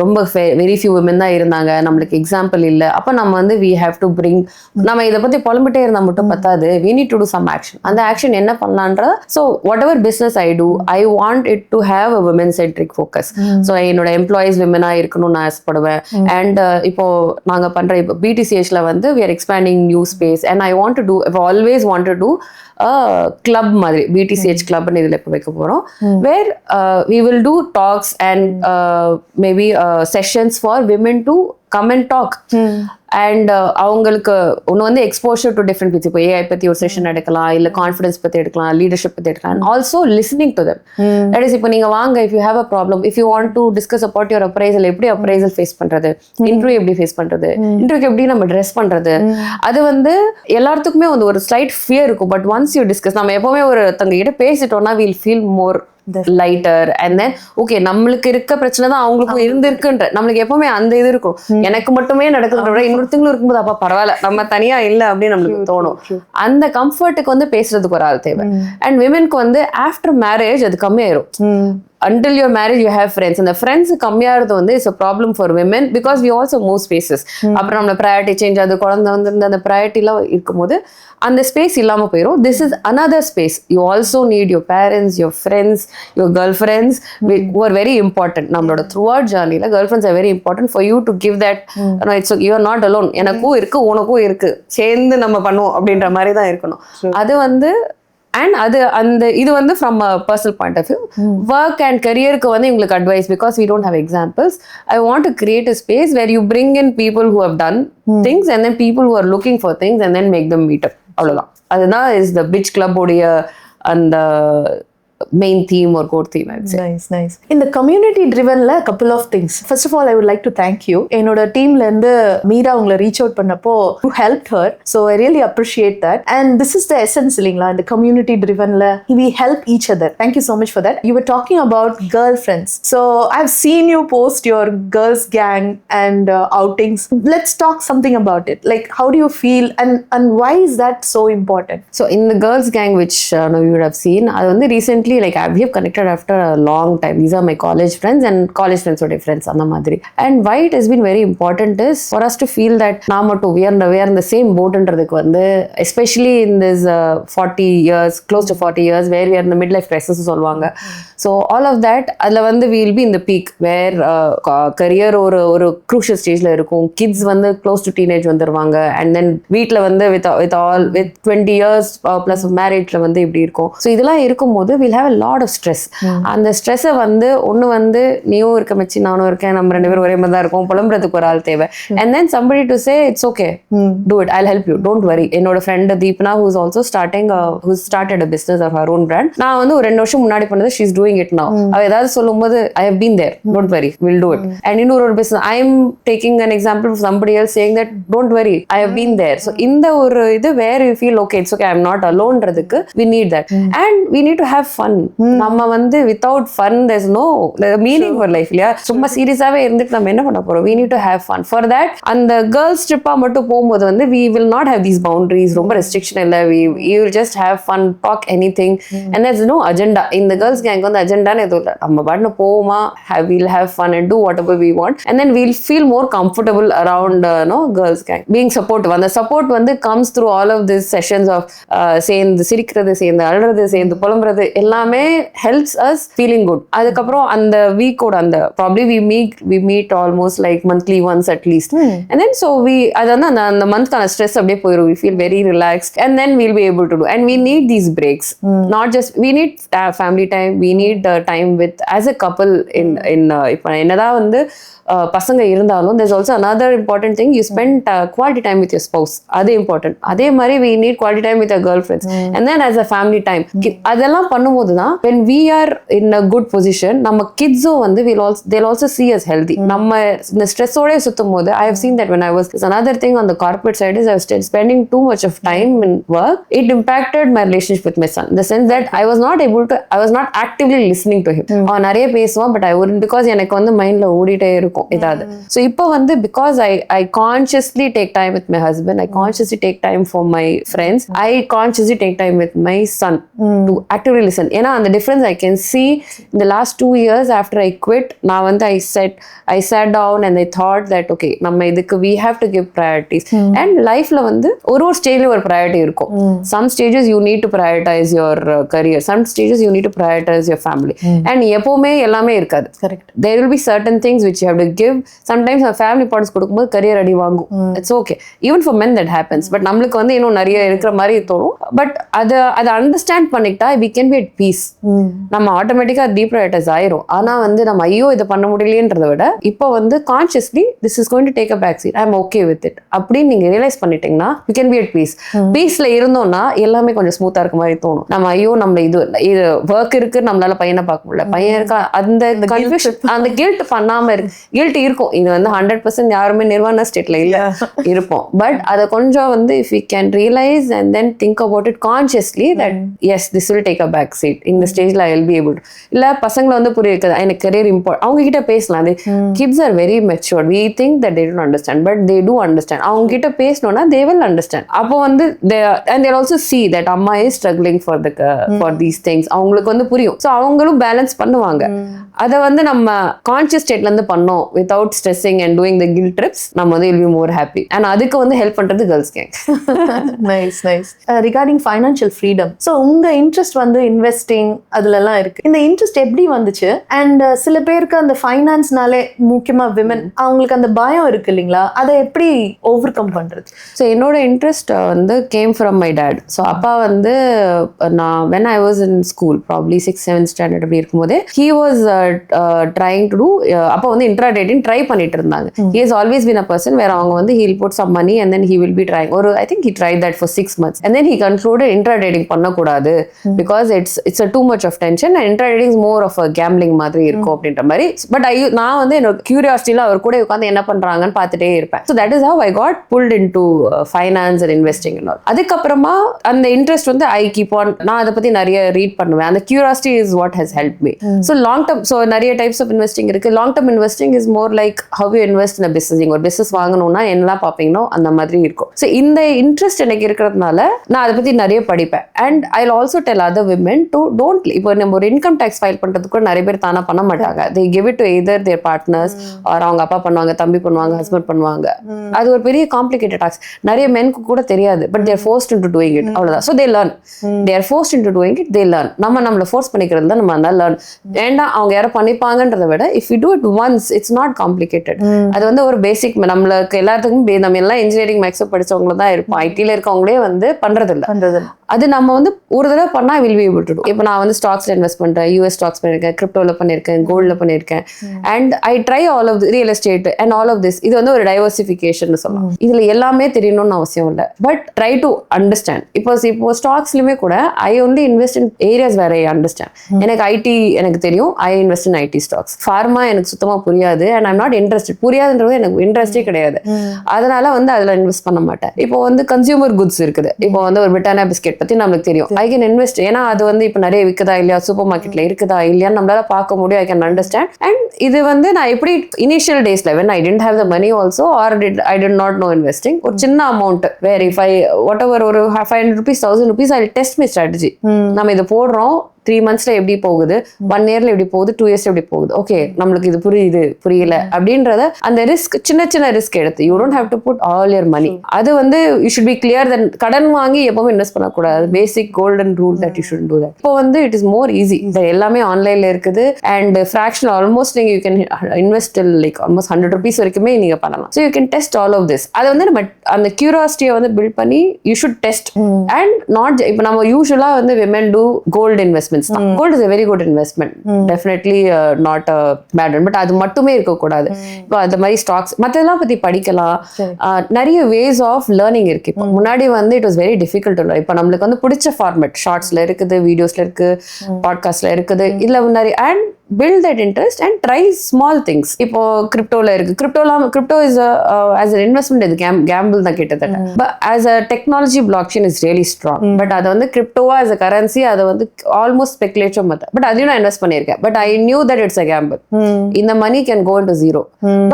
ரொம்ப வெரி ஃபியூ விமன் தான் இருந்தாங்க, நம்மளுக்கு எக்ஸாம்பிள் இல்லை. அப்போ நம்ம வந்து வி ஹேவ் டு பிரிங், நம்ம இதை பத்தி புலம்பிட்டே இருந்தா மட்டும் பத்தாது, we need to do some action. அந்த ஆக்ஷன் என்ன பண்ணலான்ற, so whatever business I do, I want it to have a women centric focus. So என்னோட எம்ப்ளாயிஸ் விமனா இருக்கணும்னு நான் ஆசைப்படுவேன். அண்ட் இப்போ நாங்க பண்ற இப்போ BTCHல வந்து we are expanding new space and I want to do, I've always wanted to do club மாதிரி BTCH கிளப்னு இதில் இப்போ வைக்க போகிறோம். வேர் we will do talks and maybe sessions for women to come and talk. And அவங்களுக்கு ஒன்று வந்து exposure to different peeps. இப்போ AI பற்றி ஒரு செஷன் எடுக்கலாம், இல்லை கான்ஃபிடன்ஸ் பற்றி எடுக்கலாம், லீடர்ஷிப் பற்றி எடுக்கலாம். Also listening to them. That is இப்போ நீங்கள் வாங்க, if you have a problem, if you want to discuss about your appraisal, எப்படி அப்ரைசல் ஃபேஸ் பண்ணுறது, இன்டர்வியூ எப்படி ஃபேஸ் பண்ணுறது, இன்டர்வியூக்கு எப்படி நம்ம ட்ரெஸ் பண்ணுறது, அது வந்து எல்லாத்துக்குமே வந்து ஒரு ஸ்லைட் ஃபியர் இருக்கும். பட் ஒன்ஸ் யூ டிஸ்கஸ், நம்ம எப்போவுமே ஒருத்தங்க கிட்ட பேசிட்டோம்னா we'll feel more lighter. And then okay, நம்மளுக்கு இருக்க பிரச்சனை தான் அவங்களுக்கும் இருந்திருக்குன்ற நம்மளுக்கு எப்பவுமே அந்த இது இருக்கும். எனக்கு மட்டுமே நடக்கிறத விட இன்னொருத்தங்களும் இருக்கும்போது அப்ப பரவாயில்ல, நம்ம தனியா இல்லை அப்படின்னு நம்மளுக்கு தோணும். அந்த கம்ஃபர்ட்டுக்கு வந்து பேசுறதுக்கு ஒரு ஆள் தேவை. அண்ட் விமென்க்கு வந்து ஆஃப்டர் மேரேஜ் அது கம்மியாயிரும். Until your marriage you have friends, and the friends கம்மியாகிறது வந்து is a problem for women because we also move spaces. அப்புறம் நம்ம ப்ரையாரிட்டி சேஞ்ச், அது குழந்தை வந்து அந்த ப்ரையாரிட்டிலாம் இருக்கும்போது அந்த ஸ்பேஸ் இல்லாமல் போயிடும். This is another space. You also need your parents, your friends, your girlfriends who are very important. நம்மளோட throughout journeyல girlfriends are very important for you to give that, you are not alone. எனக்கும் இருக்கு, உனக்கும் இருக்கு, சேர்ந்து நம்ம பண்ணுவோம் அப்படின்ற மாதிரி தான் இருக்கணும். அது வந்து அண்ட் அது அந்த இது வந்து from a personal point of view. Work and கரியருக்கு வந்து எங்களுக்கு advice, because we don't have examples. I want to create a space where you bring in people who have done things and then people who are looking for things and then make them meet up. அவ்வளோதான். அதுதான் is the pitch club உடைய அந்த main theme or core theme, I would say. Nice. In the community drivenல couple of things. First of all, I would like to thank you. என்னோட டீம்ல இருந்து மீரா உங்களை reach out பண்ணப்போ you helped her, so I really appreciate that. And this is the essence இல்லைங்களா, இந்த community drivenல we help each other. Thank you so much for that. You were talking about girlfriends, so I've seen you post your girls gang and outings. Let's talk something about it. Like, how do you feel and why is that so important? So in the girls gang, which you would have seen, அது வந்து recently like we have connected after a long time. These are my college friends and college friends or friends அந்த மாதிரி. And why it has been very important is for us to feel that நாம மட்டும் we are in the same boat ன்றதுக்கு வந்து, especially in this 40 years, close to 40 years where we are in the midlife crisis சொல்லுவாங்க. So all of that, அதுல வந்து we will be in the peak where career ஒரு crucial stageல இருக்கும். Kids வந்து close to teenage வந்துருவாங்க. And then வீட்ல வந்து with 20 years plus marriageல வந்து இப்படி இருக்கும். So இதெல்லாம் இருக்கும்போது we'll have a lot of stress. அந்த ஸ்ட்ரெஸ்ஸை வந்து ஒன்று வந்து நீயும் இருக்க மச்சி நானும் இருக்கேன், நம்ம 2 பேரும் ஒரே மாதிரி தான் இருக்கும், புலம்புறதுக்கு ஒரு ஆள் தேவை. And then somebody to say it's okay, do it, I'll help you, don't worry. என்னோட friend தீப்னா who's also started a business of her own brand. நான் வந்து ஒரு 2 வருஷம் முன்னாடி பண்ணது, she's doing it now. அவ ஏதாவது சொல்லும்போது I have been there, don't worry, we'll do it. And இன்னொரு business, I'm taking an example of somebody else saying that don't worry, I have been there. So இந்த ஒரு இது where you feel okay, it's okay, I'm not alone ன்றதுக்கு we need that. And we need to have fun. நம்ம வந்து without fun there's no meaning for life இல்லையா? சும்மா சீரியஸாவே இருந்துட்டு நம்ம என்ன பண்ண போறோம்? We need to have fun. For that, அந்த girls trip மட்டும் போகும்போது வந்து we will not have these boundaries, ரொம்ப restriction இல்ல, we will just have fun, talk anything, and there's no agenda. In the girls gang வந்து அஜெண்டான்னு எதுவும் இல்லை, நம்ம பாட்டுன்னு போவோமா, we'll have fun and do whatever we want, and then we'll feel more comfortable around girls gang. Being supportive, அந்த support வந்து comes through all of these sessions of சேர்ந்து சிரிக்கிறது, சேர்ந்து அழுறது, சேர்ந்து புலம்புறது, எல்லாமே helps us feeling good. அதுக்கப்புறம் அந்த வீக்கோட அந்த probably we meet almost like monthly once at least. And then so அது வந்து அந்த மந்த்க்கான ஸ்ட்ரெஸ் அப்படியே போயிடும். We feel very relaxed and then we'll be able to do. And we need these breaks. Not just we need family time, we need time with as a couple in இப்போ என்னதான் வந்து பசங்க இருந்தாலும் there's also another important thing, you spend quality time with your spouse. அது important. அதே மாதிரி we need quality time with our girlfriends. And then as a family time, அதெல்லாம் பண்ணும்போது தான் when we are in a good position, நம்ம கிட்ஸும் வந்து they'll also see us healthy. நம்ம இந்த ஸ்ட்ரெஸ்ஸோட சுத்தும் போது I have seen that when I was, another thing on the corporate side is I was spending too much of time in work. It impacted my relationship with my son in the sense that I was not actively listening to him. அவன் நிறைய பேசுவான், but I wouldn't, because எனக்கு வந்து மைண்ட்ல ஓடிட்டே இருக்கும் ஏதாவது. So இப்போ வந்து because I consciously take time with my husband, I consciously take time for my friends, I consciously take time with my son to actively listen. ஏன்னா அந்த difference I can see in the last 2 years after I quit. நான் வந்து I sat down and I thought that okay, நம்ம இதுக்கு we have to give priorities. And lifeல வந்து ஒரு ஸ்டேஜ்ல ஒரு priority இருக்கும். Some stages you need to prioritize your career, some stages you need to prioritize your family. And எப்பவுமே எல்லாமே இருக்காது. Correct. There will be certain things which you have to give. Sometimes our family importance கொடுக்கும்போது career அடி வாங்கும். It's okay. Even for men that happens. But நம்மளுக்கு வந்து இன்னும் நிறைய இருக்கிற மாதிரி தோணும். But அதை அண்டர்ஸ்டாண்ட் பண்ணிக்கிட்டா we can be at peace. நம்ம ஆட்டோமேட்டிக்காக டீப்ரையரைஸ் ஆயிரும். ஆனா வந்து நம்ம ஐயோ இதை பண்ண முடியலையன்றதை விட இப்போ வந்து consciously this is going to take a back seat, I'm okay with it அப்படின்னு நீங்க ரியலைஸ் பண்ணிட்டீங்கன்னா you can be at peace. பீஸ்ல இருந்தோம்னா எல்லாமே கொஞ்சம் ஸ்மூத்தா இருக்க மாதிரி தோணும். நம்ம ஐயோ நம்ம இது ஒர்க் இருக்கு, நம்மளால பையனை பார்க்க முடியல, பையன் இருக்கா, அந்த கன்ஃபியூஷன், அந்த கில்ட் பண்ணாம இருக்கு. கில்ட் இருக்கும். இது வந்து 100% யாருமே நிர்வாண ஸ்டேட்ல இல்ல இருப்போம். பட் அதை கொஞ்சம் வந்து if we can realize and then think about it consciously that yes, this will take a back seat. இந்த ஸ்டேஜ்ல I will be able to. இல்ல பசங்களை வந்து புரிய வைக்கிறது, எனக்கு கரியர் இம்பார்ட், அவங்க கிட்ட பேசலாம். Kids are very mature. We think that they don't understand, but they do understand. அவங்க கிட்ட பேசணும்னா they will understand. அப்போ வந்து and they'll also see that அம்மா is struggling for these things. அவங்களுக்கு வந்து புரியும். ஸோ அவங்களும் பேலன்ஸ் பண்ணுவாங்க. அதை வந்து நம்ம கான்சியஸ் ஸ்டேட்ல இருந்து பண்ணோம் without stressing and doing the guilt trips, நம்ம வந்து will be more happy. And அதுக்கு வந்து ஹெல்ப் பண்றது girls gang. Nice. Regarding financial freedom, so உங்க இன்ட்ரெஸ்ட் வந்து இன்வெஸ்ட் இன்வெஸ்டிங் அதுலலாம் இருக்கு. இந்த இன்ட்ரெஸ்ட் எப்படி வந்துச்சு? அண்ட் சில பேருக்கு அந்த ஃபைனான்ஸ்னாலே முக்கியமா விமன் அவங்களுக்கு அந்த பயம் இருக்கு இல்லைங்களா, அதை எப்படி ஓவர் கம் பண்றது? ஸோ என்னோட இன்ட்ரெஸ்ட் வந்து came from my dad. So அப்பா வந்து நான் when I was in school probably 6th 7th standard அப்படி இருக்கும்போது he was trying to do, அப்போ வந்து இன்ட்ராடேட்டிங் ட்ரை பண்ணிட்டு இருந்தாங்க. He is always been a person வேற அவங்க வந்து he'll put some money and then he will be trying. ஒரு I think he try that for 6 months and then he concluded intraday பண்ணக்கூடாது because it's a too much of tension and intraday is more of a gambling மாதிரி இருக்கும் அப்படின்ற மாதிரி. But நான் வந்து என்னோட கியூரியாசிட்டியில அவர் கூட உட்காந்து என்ன பண்றாங்கன்னு பார்த்துட்டே இருப்பேன். So that is how I got pulled into finance and investing and all. அதுக்கப்புறமா அந்த இன்ட்ரெஸ்ட் வந்து I keep on, நான் அதை பத்தி நிறைய ரீட் பண்ணுவேன். அந்த curiosity is what has helped me. So long term, so நிறைய டைப்ஸ் ஆஃப் இன்வெஸ்டிங் இருக்கு. Long term investing is more like how you invest in a business. ஒரு பிசினஸ் வாங்கணும்னா என்னெல்லாம் பார்ப்பீங்களோ அந்த மாதிரி இருக்கும். ஸோ இந்த இன்ட்ரெஸ்ட் எனக்கு இருக்கிறதுனால நான் அதை பத்தி நிறைய படிப்பேன். And I also del other women to don't, இப்போ நம்ம ஒரு இன்கம் டேக்ஸ் ஃபைல் பண்றதுக்கு கூட நிறைய பேர் தானா பண்ண மாட்டாங்க. they give it to either their partners or அவங்க அப்பா பண்ணுவாங்க, தம்பி பண்ணுவாங்க, ஹஸ்பண்ட் பண்ணுவாங்க. அது ஒரு பெரிய காம்ப்ளிகேட்டட் டாக்ஸ். நிறைய மென்க்கு கூட தெரியாது. But they're forced into doing it. அவ்வளவுதான். So they learn. They're forced into doing it, they learn. நம்மளை ஃபோர்ஸ் பண்ணிக்கிறது தான் நம்ம அந்த லேர்ன். ஏன்டா அவங்க யாரும் பண்ணிப்பாங்கன்றதை விட if you do it once it's not complicated. அது வந்து ஒரு பேசிக், நம்மளுக்கு எல்லாத்துக்கும் நம்ம எல்லாம் இன்ஜினியரிங் மேக்ஸ் படிச்சவங்கள தான் இருப்போம். ஐடியில் இருக்கவங்களே வந்து பண்றது இல்லை. அது நம்ம வந்து ஒரு தடவை பண்ணா will be able to do. இப்போ நான் வந்து ஸ்டாக்ஸ்ல இன்வெஸ்ட் பண்றேன், யூஎஸ் ஸ்டாக்ஸ் பண்ணிருக்கேன், கிரிப்டோல பண்ணிருக்கேன், கோல்ட்ல பண்ணிருக்கேன். And I try all of real estate and all of this. இது வந்து ஒரு டைவர்சிஃபிகேஷன் சொல்லலாம். இதுல எல்லாமே தெரியணும்னு அவசியம் இல்லை. But try to understand. இப்போ ஸ்டாக்ஸ்லயுமே கூட I only invest in areas வேற ஐ அண்டர்ஸ்டாண்ட். எனக்கு ஐடி எனக்கு தெரியும், ஐ invest in IT stocks. Pharma எனக்கு சுத்தமா புரியாது அண்ட் ஐம் நாட் இன்ட்ரெஸ்டட். புரியாதுன்றது எனக்கு இன்ட்ரெஸ்டே கிடையாது. அதனால வந்து அதுல இன்வெஸ்ட் பண்ண மாட்டேன். இப்போ வந்து கன்சியூமர் குட்ஸ் இருக்குது. இப்போ வந்து ஒரு பிரிட்டானியா பிஸ்கெட் பத்தி நம்மளுக்கு தெரியும். I can invest. ஏன்னா அது வந்து இப்போ நிறைய விற்குதா இல்லையா, சூப்பர் மார்க்கெட்ல இருக்குதா இல்லையான்னு நம்மளால பார்க்க முடியும். I can understand. அண்ட் இது வந்து நான் எப்படி இனிஷியல் டேஸ்ல when I didn't have the money also or I did not know investing, ஒரு சின்ன amount where if I whatever ஒரு 500 rupees 1000 rupees I'll test my strategy. நம்ம இதை போடுறோம் 3 monthsல எப்படி போகுது, 1 yearல எப்படி போகுது, 2 years எப்படி போகுது, ஓகே நம்மளுக்கு இது புரியுது புரியல அப்படின்றத அந்த ரிஸ்க் சின்ன ரிஸ்க் எடுத்து you don't have to put all your money. அது வந்து you should be clear. Then கடன் வாங்கி எப்பவுமே இன்வெஸ்ட் பண்ணக்கூடாது. Basic golden rule that you should do that. இப்போ வந்து இட் இஸ் மோர் ஈஸி. எல்லாமே ஆன்லைன்ல இருக்குது அண்ட் ஃபிராக்ஷன் ஆல்மோஸ்ட் நீங்க you can invest like almost 100 rupees வரைக்குமே நீங்க பண்ணலாம். So you can test all of this. அதை வந்து நம்ம அந்த கியூரியாசிட்டியை வந்து பில்ட் பண்ணி you should test and not. இப்போ நம்ம யூஸ்வலா வந்து women do gold investment. Gold is a very good investment. Definitely not a bad one. But அது மட்டுமே இருக்கக்கூடாது. இப்போ அந்த மாதிரி ஸ்டாக்ஸ் மற்றதெல்லாம் பத்தி படிக்கலாம். நிறைய வேஸ் ஆஃப் லேர்னிங் இருக்கு. இப்போ முன்னாடி வந்து இட் வாஸ் வெரி டிஃபிகல்ட். இப்போ நம்மளுக்கு வந்து பிடிச்ச ஃபார்மேட் ஷார்ட்ஸ்ல இருக்குது, வீடியோஸ்ல இருக்கு, பாட்காஸ்ட்ல இருக்குது. இதுல நிறைய and build that interest and try small things. இப்போ கிரிப்டோல இருக்கு. Crypto is as an investment இது gamble தான் கிட்டத்தட்ட. But as a technology blockchain is really strong. But அது வந்து கிரிப்டோவா as a currency அது வந்து almost speculative method. But அதையும் நான் இன்வெஸ்ட் பண்ணியிருக்கேன். But I knew that it's a gamble. இந்த money can go into zero.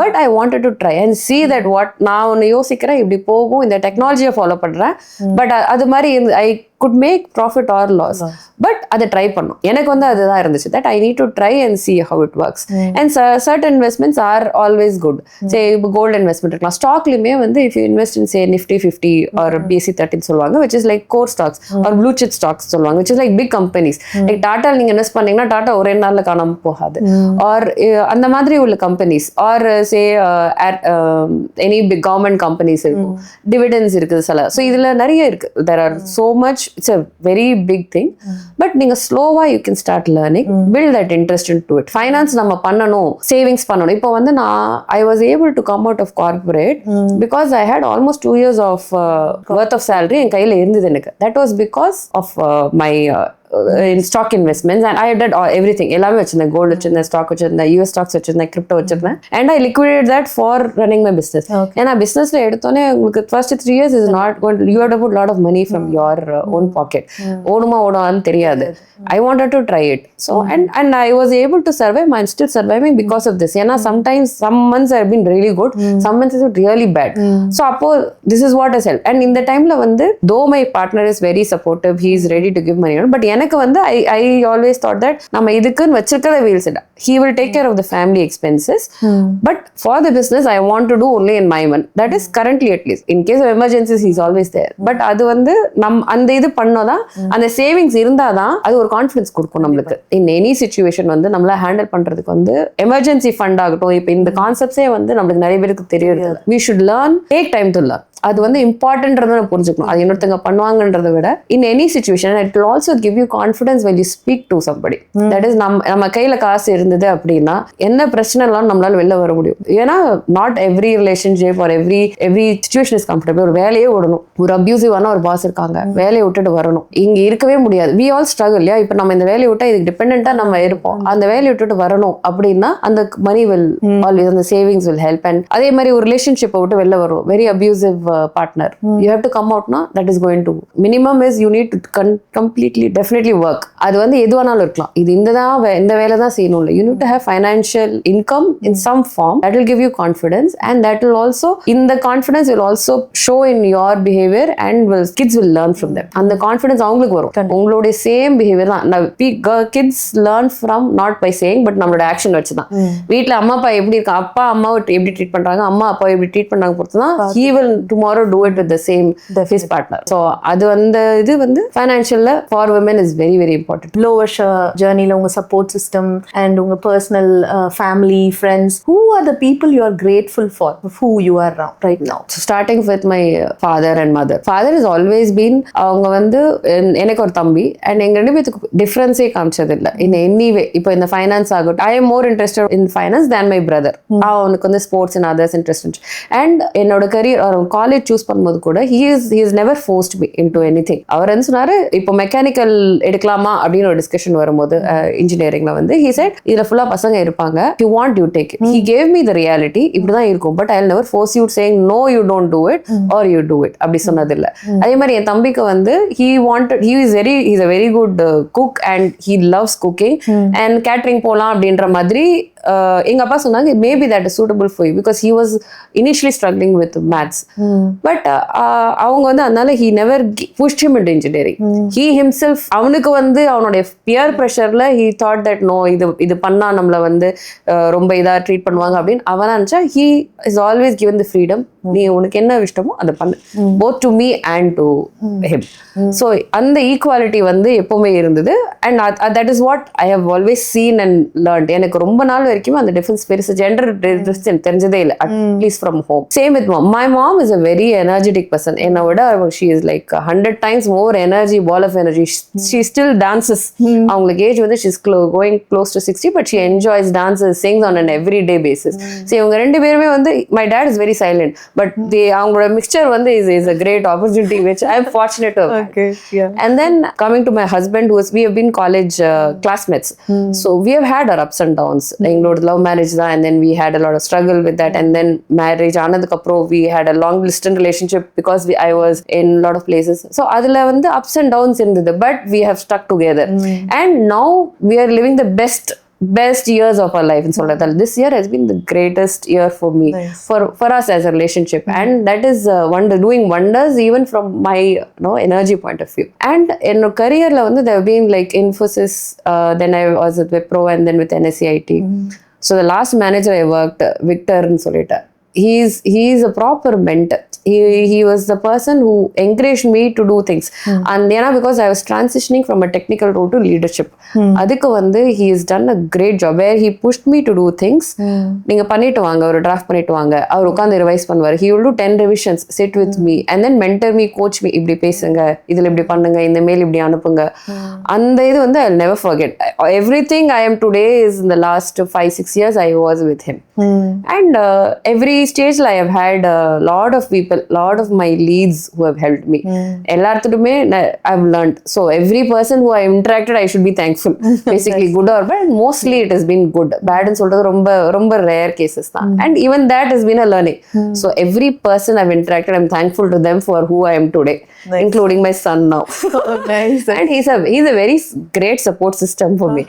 But I wanted to try and see that what நான் ஒன்று யோசிக்கிறேன் இப்படி போகும், இந்த டெக்னாலஜியை ஃபாலோ பண்றேன். பட் அது மாதிரி I could make profit or loss. But அதை ட்ரை பண்ணும். எனக்கு வந்து அதுதான் இருந்துச்சு. That I need to try and see how it works. And certain investments are always good. Say இப்போ கோல்டு இன்வெஸ்ட்மெண்ட் இருக்கலாம். ஸ்டாக்லயுமே வந்து if you invest in say Nifty 50 or BSE 30 சொல்லுவாங்க, which is like core stocks or blue chip stocks சொல்லுவாங்க, which is like big companies. Like Tata நீங்க invest பண்ணீங்கன்னா டாடா ஒரே நாள்ல காணாம போகாது. Or அந்த மாதிரி உள்ள companies or say any big government companies இருக்கும். Dividends இருக்குது சில. So இதுல நிறைய இருக்கு. There are so much. It's a very big thing. But நீங்க ஸ்லோவா you can start learning, build that interest into it. Finance நம்ம பண்ணணும், savings பண்ணணும். இப்போ வந்து நான் I was able to come out of corporate because I had almost 2 years of worth of salary என் கையில இருந்தது எனக்கு. That was because of my in stock investments and I did everything. எல்லாமே வச்சிருந்தேன். கோல்டு வச்சிருந்தேன், ஸ்டாக் வச்சிருந்தேன், US stocks வச்சிருந்தேன், crypto வச்சிருந்தேன். And I liquidated that for running my business. ஏன்னா பிசினஸ்ல எடுத்தோன்னே உங்களுக்கு first 3 years is not going to, you have to put lot of money from your own pocket. ஓடுமான்னு தெரியாது. I wanted to try it. So and I was able to survive. I'm still surviving because of this. ஏன்னா sometimes some months have been really good, some months have been really bad. So அப்போ this is what has helped. And இந்த டைம்ல வந்து though my partner is very supportive, he is ready to give money, but எனக்கு எனக்கு வந்து I always thought that நம்ம இதுக்குன்னு வச்சிருக்கிறத we'll set he will take care of the family expenses but for the business I want to do only in my money that is currently at least in case of emergencies he is always there but அது வந்து அந்த இது பண்ணோதான் அந்த savings இருந்தாதான் அது ஒரு confidence கொடுக்கும் நம்மளுக்கு in any situation வந்து நம்மள ஹேண்டில் பண்றதுக்கு வந்து எமர்ஜென்சி ஃபண்ட் ஆகட்டும் இப்போ இந்த கான்செப்ட்ஸே வந்து நம்மளுக்கு நிறைய பேருக்கு தெரியாது we should learn take time to learn அது வந்து இம்பார்ட்டன்றதை நம்ம புரிஞ்சுக்கணும் அது இன்னொருத்தங்க பண்ணுவாங்கன்றதை விட in any situation it will also give you confidence when you speak to somebody that is நம்ம கையில காசு இருந்தது அப்படின்னா என்ன பிரச்சனைலாம் நம்மளால வெளில வர முடியும் ஏன்னா not every relationship or every situation is comfortable ஒரு வேலையே விடணும் ஒரு அபியூசிவான ஒரு பாஸ் இருக்காங்க வேலையை விட்டுட்டு வரணும் இங்க இருக்கவே முடியாது we all struggle இல்லையா இப்போ நம்ம இந்த வேலையை விட்டா இதுக்கு டிபெண்டா நம்ம இருப்போம் அந்த வேலையை விட்டுட்டு வரணும் அப்படின்னா அந்த மணி வில் ஆல்வேஸ் அந்த சேவிங்ஸ் வில் ஹெல்ப் அண்ட் அதே மாதிரி ஒரு ரிலேஷன்ஷிப்பை விட்டு வெளில வரும் very abusive partner you have to come out now that is going to minimum is you need to completely definitely work அது வந்து எதுவானாலும் இருக்கலாம் இது இந்த வேலை தான் செய்யணும் இல்ல you need to have financial income in some form that will give you confidence and that will also in the confidence will also show in your behavior and kids will learn from them அந்த confidence அவங்களுக்கு வரும் உங்களோட same behaviour தான் kids learn from not by saying but நம்மளோட action வச்சு தான் வீட்ல அம்மா அப்பா எப்படி இருக்காங்க அப்பா அம்மாவை எப்படி ட்ரீட் பண்றாங்க அம்மா அப்பா எப்படி ட்ரீட் பண்றாங்க பொறுத்து தான் he will tomorrow do it with the same his partner so அது வந்து இது வந்து financially for women is very very important low journey-ல உங்க support system and உங்க personal family friends who are the people you are grateful for who you are right now so starting with my father and mother father has always been அவங்க வந்து எனக்கு ஒரு தம்பி and எங்க ரெண்டு பேருக்கு டிஃபரன்ஸே காமிச்சது இல்ல in any way இப்போ இந்த ஃபைனான்ஸ் ஆகட்டும் I am more interested in finance than my brother அவனுக்கு வந்து sports and others interest and என்னோட career காலேஜ் சூஸ் பண்ணும்போது கூட he is never forced me into anything அவர் என்ன சொன்னாரு இப்போ மெக்கானிக்கல் எடுக்கலாமா அப்படின்னு ஒரு டிஸ்கஷன் வரும்போது இன்ஜினியரிங்ல வந்து he said இதுல ஃபுல்லா பசங்க இருப்பாங்க you want you take it he gave me the reality இப்படிதான் இருக்கும் but I'll never force you saying no you don't do it or you do it அப்படி சொன்னது இல்ல அதே மாதிரி என் தம்பிக்கு வந்து he's a very good cook and he loves cooking and catering போலாம் அப்படின்ற மாதிரி எங்க அப்பா சொன்னாங்க maybe that is suitable for you because he was initially struggling with maths but அவங்க வந்து அதனால he never pushed him into engineering he himself அவனுக்கு வந்து அவனுடைய peer pressureல he thought that no இது பண்ணா நம்மள வந்து ரொம்ப இதா ட்ரீட் பண்ணுவாங்க அப்படின்னு அவனா நினைச்சா he is always given the freedom நீ உனக்கு என்ன இஷ்டமோ அதை பண்ணு both to me and to him so அந்த ஈக்குவாலிட்டி வந்து எப்பவுமே இருந்தது and that is what I have always seen and learned எனக்கு ரொம்ப நாள் வரைக்கும் அந்த டிஃபரன்ஸ் பெருசு ஜெண்டர் தெரிஞ்சதே இல்லை at least from home same with mom my mom is a very energetic person என்னை விட she is like 100 times more energy ball of energy she still dances அவங்களுக்கு ஏஜ் வந்து she's going close to 60 but she enjoys dances sings on an every day basis so இவங்க ரெண்டு பேருமே வந்து my dad is very silent but அவங்களோட mixture வந்து is a great opportunity which I M fortunate and then coming to my husband we have been college classmates so we have had our ups and downs எங்களோட love marriage தான் and then we had a lot of struggle with that and then marriage ஆனதுக்கு அப்புறம் we had a long distance relationship because I was in a lot of places so அதுல வந்து ups and downs இருந்தது but we have stuck together and now we are living the best years of our life in Soldatal. This year has been the greatest year for me, for us as a relationship, and that is doing wonders even from my energy point of view. And in my career, there have been like Infosys, then I was at Wipro, and then with NSCIT. So the last manager I worked, Victor and Solita. He is a proper mentor. He was the person who encouraged me to do things and because I was transitioning from a technical role to leadership adukku vandu he has done a great job where he pushed me to do things neenga pannittu vaanga or draft pannittu vaanga அவர் உட்கார்ந்து revise பண்ணுவார் he will do 10 revisions sit with me and then mentor me coach me இப்படி பேசுங்க இதுல இப்படி பண்ணுங்க இந்த mail இப்படி அனுப்புங்க அந்த இது வந்து I'll never forget everything I am today is in the last 5-6 years I was with him and every stage I have had a lot of people lot of my leads who have helped me ellarthudume I've learned so every person who I interacted I should be thankful basically good or bad mostly it has been good bad and solradhu romba rare cases da and even that has been a learning so every person I've interacted I'm thankful to them for who I am today including my son now nice and he's a very great support system for me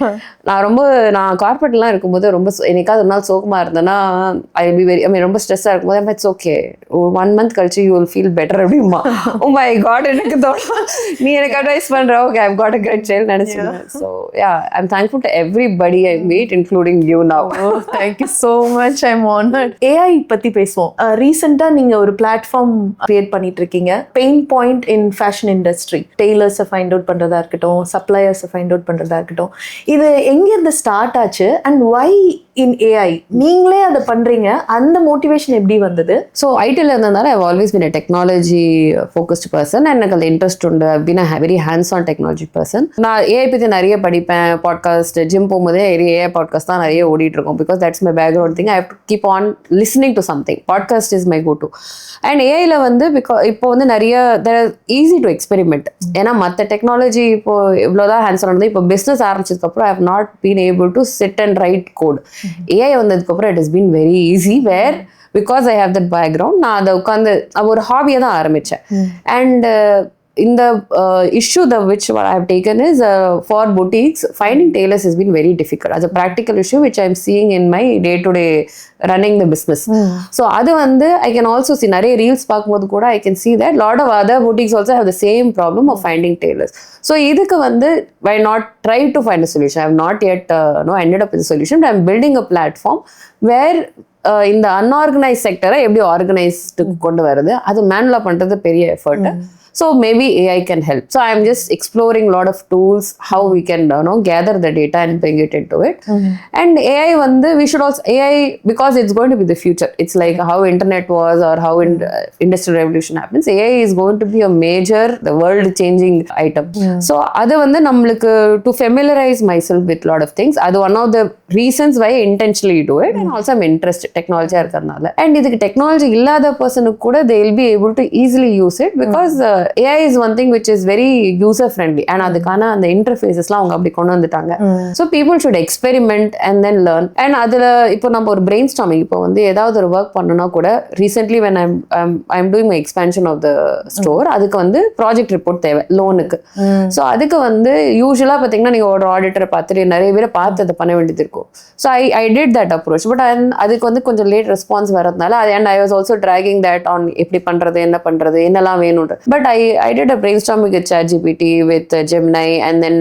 நான் கார்ப்பரேட்லாம் இருக்கும்போது ரொம்ப என்னைக்காவது ஒரு நாள் சோகமா இருந்தேன்னா I will be very ரொம்ப ஸ்ட்ரெஸ்ஸாக இருக்கும்போது இட்ஸ் ஓகே 1 month கழிச்சு யூ வில் ஃபீல் பெட்டர் அப்படிமா. ஓ மை காட் எனக்கு தோணும் நீ எனக்கு அட்வைஸ் பண்ற okay I've got a great child நினைச்சேன். So yeah I'm thankful to everybody I meet including you now. Thank you so much, I am honoured. AI பத்தி பேசுவோம். ரீசெண்டா நீங்க ஒரு பிளாட்ஃபார்ம் கிரியேட் பண்ணிட்டு இருக்கீங்க, pain point in fashion industry. டெய்லர்ஸை find out பண்றதா இருக்கட்டும், சப்ளையர்ஸை ஃபைண்ட் அவுட் பண்றதா இருக்கட்டும், இது எங்கிருந்து ஸ்டார்ட் ஆச்சு அண்ட் வை இன் ஏஐ? நீங்களே அதை பண்றீங்க, அந்த மோட்டிவேஷன் எப்படி வந்தது? ஸோ ஐடியில் இருந்ததுனால I've always been a technology focused person. எனக்கு அந்த இன்ட்ரெஸ்ட் உண்டு. Been a very hands on technology person. நான் ஏஐ பற்றி நிறைய படிப்பேன். பாட்காஸ்ட், ஜிம் போகும்போதே ஏஐ பாட்காஸ்ட் தான் நிறைய ஓடிட்டு இருக்கும். Because that's my background thing. I have to keep on listening to something. Podcast is my go to. And ஏஐயில் வந்து இப்போ வந்து நிறைய ஈஸி டு எக்ஸ்பெரிமெண்ட். ஏன்னா மற்ற டெக்னாலஜி இப்போ இவ்வளோதான் ஹேண்ட்ஸ் ஆன் இருந்தது. இப்போ பிஸ்னஸ் ஆரம்பிச்சதுக்கப்புறம் I have not been able to sit and write code. AI வந்ததுக்கப்புறம் it is been very easy where because I have that background. நான் அதை உட்காந்து ஒரு ஹாபியை தான் ஆரம்பித்தேன். அண்ட் இந்த issue which I have taken is for boutiques, finding tailors has been very difficult as a practical issue which I am seeing in my day-to-day running the business. So அது வந்து I can also see நிறைய reels பார்க்கும்போது கூட I can see that lot of other boutiques also have the same problem of finding tailors. So இதுக்கு வந்து why not try to find a solution? I have not yet ended up with a solution, but I am building a platform where இந்த unorganised செக்டரை எப்படி organised கொண்டு வருது, அது மேனுவலா பண்றது பெரிய effort. So maybe AI can help. So I'm just exploring a lot of tools, how we can gather the data and bring it into it. And AI we should also AI, because it's going to be the future. It's like how internet was or how industrial revolution happens. AI is going to be a major, the world changing item. So அது நம்மளுக்கு to familiarize myself with a lot of things. அது one of the reasons why I intentionally do it. And also I'm interested technology இருக்கறனால. And இதுக்கு technology இல்லாத பர்சனுக்கு கூட they will be able to easily use it because AI is one thing which is very user friendly and அதுக்கான அந்த இன்டர்ஃபேஸஸ்லாம் அவங்க அப்படி கொண்டு வந்துட்டாங்க. So people should experiment and then learn. And அதில் இப்போ நம்ம ஒரு பிரெயின் ஸ்டாமிங் இப்போ வந்து ஏதாவது ஒரு ஒர்க் பண்ணணும்னா கூட recently when I'm doing my expansion of the store, அதுக்கு வந்து ப்ராஜெக்ட் ரிப்போர்ட் தேவை லோனுக்கு. ஸோ அதுக்கு வந்து யூஸ்வலாக பார்த்தீங்கன்னா நீங்கள் ஒரு ஆடிட்டரை பார்த்துட்டு நிறைய பேரை பார்த்து அதை பண்ண வேண்டியது இருக்கும். So I did that approach. But அதுக்கு வந்து கொஞ்சம் லேட் ரெஸ்பான்ஸ் வரதுனால and I was also dragging that on எப்படி பண்ணுறது, என்ன பண்ணுறது, என்னெல்லாம் வேணும்ன்ற. But I did a brainstorming with ChatGPT, with Gemini, and then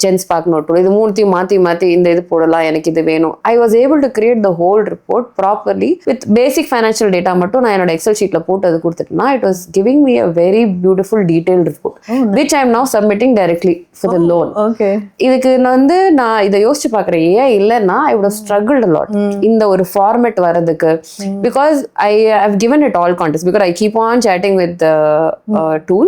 GenSpark Note. இது மூணுத்தையும் மாற்றி இந்த இது போடலாம், எனக்கு இது வேணும். I was able to create the whole report properly with basic financial data மட்டும் நான் என்னோட எக்ஸல் ஷீட்டில் போட்டு அது கொடுத்துட்டேன்னா it was giving me a very beautiful detailed report, which I am now submitting directly for the loan. Okay. இதுக்கு வந்து நான் இதை யோசிச்சு பார்க்குறேன், ஏன் இல்லைன்னா I would have struggled a lot இந்த ஒரு ஃபார்மேட் வரதுக்கு, because I have given it all context, because I keep on chatting with the tool.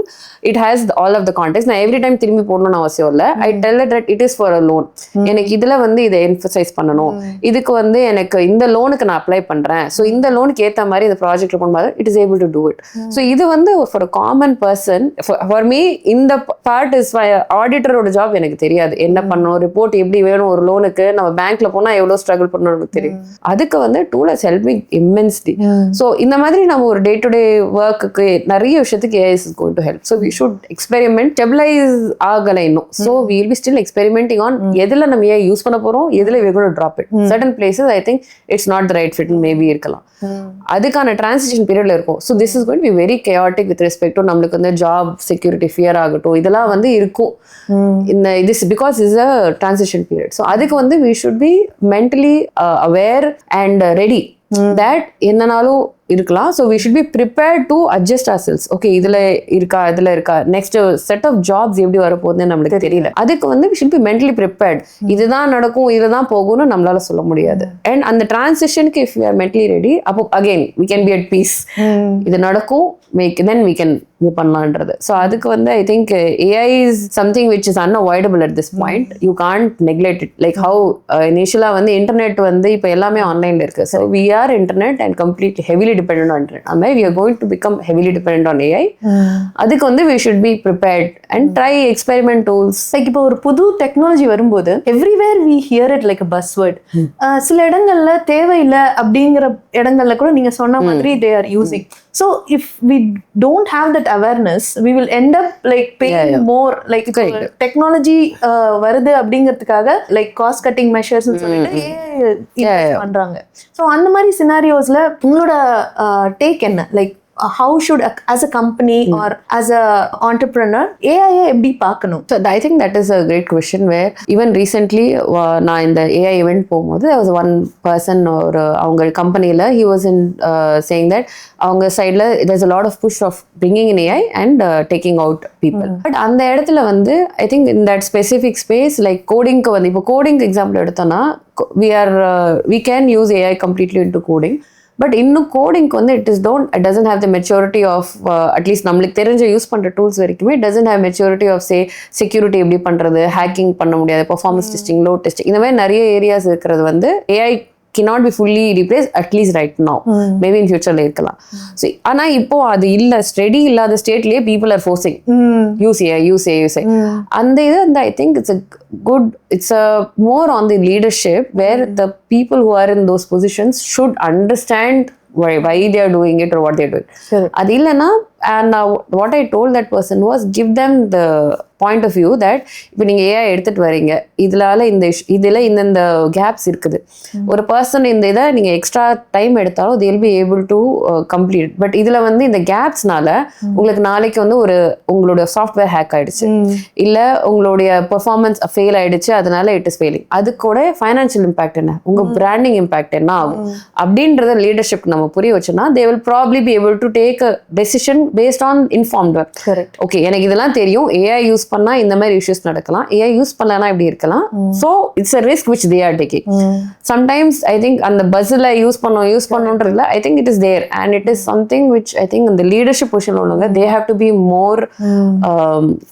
It has all of the context. நான் every time திரும்பி போடணும்னு அவசியம் இல்லை. I tell it that it is for a loan. எனக்கு இதுல வந்து இதை emphasise பண்ணணும், இதுக்கு வந்து எனக்கு இந்த லோனுக்கு நான் அப்ளை பண்றேன், ஸோ இந்த லோனுக்கு ஏற்ற மாதிரி இந்த ப்ராஜெக்ட் பண்ணும்போது it is able to do it. So இது வந்து for a common person, for me இந்த பார்ட் இஸ் ஆடிட்டரோட ஜாப். எனக்கு தெரியாது என்ன பண்ணணும், ரிப்போர்ட் எப்படி வேணும் ஒரு லோனுக்கு, நம்ம பேங்க்ல போனா எவ்வளோ ஸ்ட்ரகிள் பண்ணணும் எனக்கு தெரியும். அதுக்கு வந்து tool has help me immensely. So இந்த மாதிரி நம்ம ஒரு டே டு டே ஒர்க்குக்கு நிறைய விஷயத்துக்கு AI is going to help. So we should experiment. Stabilize ஆகலை இன்னும். So we will be still experimenting on எதுல நம்ம AI யூஸ் பண்ண போறோம், எதுல we're going to drop it. Certain places I think it's not the right fit, maybe இருக்கலாம். அதுக்கான transition பீரியட்ல இருக்கும். So this is going to be very chaotic with respect to நம்மளுக்கு வந்து ஜாப் செக்யூரிட்டி ஃபியர் ஆகட்டும், இதெல்லாம் வந்து இருக்கும். இந்த this because is a transition period. So அதுக்கு வந்து we should be mentally aware and ready that என்னனாலும் இருக்கலாம். So we should be prepared to adjust ourselves. Okay இதில் இருக்கா நெக்ஸ்ட் செட் ஆஃப் ஜாப்ஸ் எப்படி வரப்போகுதுன்னு நம்மளுக்கு தெரியல. அதுக்கு வந்து we should be mentally prepared. இதுதான் நடக்கும், இதுதான் போகும்னு நம்மளால சொல்ல முடியாது. அண்ட் அந்த டிரான்சிஷனுக்கு if you are mentally ready, அப்போ again we can be at peace. இது நடக்கும், தென் வி கேன் இது பண்ணலான்றது. ஸோ அதுக்கு வந்து I think AI is something which is unavoidable at this point. You can't neglect it. Like how இனிஷியலாக வந்து internet வந்து இப்போ எல்லாமே ஆன்லைனில் இருக்குது. So we are internet and completely heavily dependent on internet. I mean, we are going to become heavily dependent on AI. அதுக்கு வந்து we should be prepared and try experiment tools. Like இப்போ ஒரு புது டெக்னாலஜி வரும்போது everywhere we hear it like a buzzword. சில இடங்கள்ல தேவையில்லை அப்படிங்கிற இடங்கள்ல கூட நீங்க சொன்ன மாதிரி they are using. So if we don't have that awareness, we will end up like paying more. Like technology வருது அப்படிங்கிறதுக்காக like cost cutting measures சொல்லிட்டு AI பண்றாங்க. ஸோ அந்த மாதிரி சினாரியோஸ்ல உங்களோட டேக் என்ன? Like how should as a company or as a entrepreneur AI எப்படி பார்க்கணும்? So I think that is a great question where even recently நான் இந்த AI event போகும்போது there was one person or அவங்க கம்பெனியில் he was in saying that அவங்க சைடில் there's a lot of push of bringing in AI and taking out people. But அந்த இடத்துல வந்து I think in that specific space like codingக்கு வந்து இப்போ coding example எடுத்தோன்னா we can use AI completely into coding. But இன்னும் கோடிங்க்கு வந்து it doesn't have the maturity of at least நம்மளுக்கு தெரிஞ்ச யூஸ் பண்ணுற டூல்ஸ் வரைக்குமே it doesn't have maturity of say security எப்படி பண்ணுறது, ஹேக்கிங் பண்ண முடியாது, பெர்ஃபார்மன்ஸ் டெஸ்டிங், லோட் டெஸ்டிங், இந்த மாதிரி நிறைய ஏரியாஸ் இருக்கிறது வந்து AI cannot be fully replaced at least right now. Maybe in future la irkalam. So ana ipo adu illa steady illada state liye people are forcing use AI. And I think it's a more on the leadership where the people who are in those positions should understand why they are doing it or what they are doing. Adu illana, and what I told that person was give them the point of view that இப்போ நீங்கள் AI எடுத்துகிட்டு வரீங்க, இதில் இந்த caps இருக்குது. ஒரு person இந்த இதை நீங்கள் எக்ஸ்ட்ரா டைம் எடுத்தாலும் they will be able to complete. But இதில் வந்து இந்த கேப்ஸ்னால உங்களுக்கு நாளைக்கு வந்து உங்களுடைய சாஃப்ட்வேர் ஹேக் ஆயிடுச்சு, இல்லை உங்களுடைய பெர்ஃபார்மன்ஸ் ஃபெயில் ஆயிடுச்சு, அதனால இட் இஸ் ஃபெயிலிங். அது கூட ஃபைனான்ஷியல் இம்பாக்ட் என்ன, உங்கள் பிராண்டிங் இம்பாக்ட் என்ன ஆகும் அப்படின்றத லீடர்ஷிப் நம்ம புரிய வச்சோன்னா they will probably be able to take a decision based on informed work. Correct. Okay, எனக்கு இதெல்லாம் தெரியும், ஏஐ யூஸ் பண்ணா இந்த மாதிரி இஷ்யூஸ் நடக்கலாம், ஏஐ யூஸ் பண்ணலனா இப்படி இருக்கலாம். So it's a risk which they are taking. Sometimes I think அந்த பஸ்ஸில் யூஸ் பண்ணணுன்றதுல I think it is there and it is something which I think இந்த லீடர்ஷிப் பொசிஷன் உள்ளவங்க they have to be more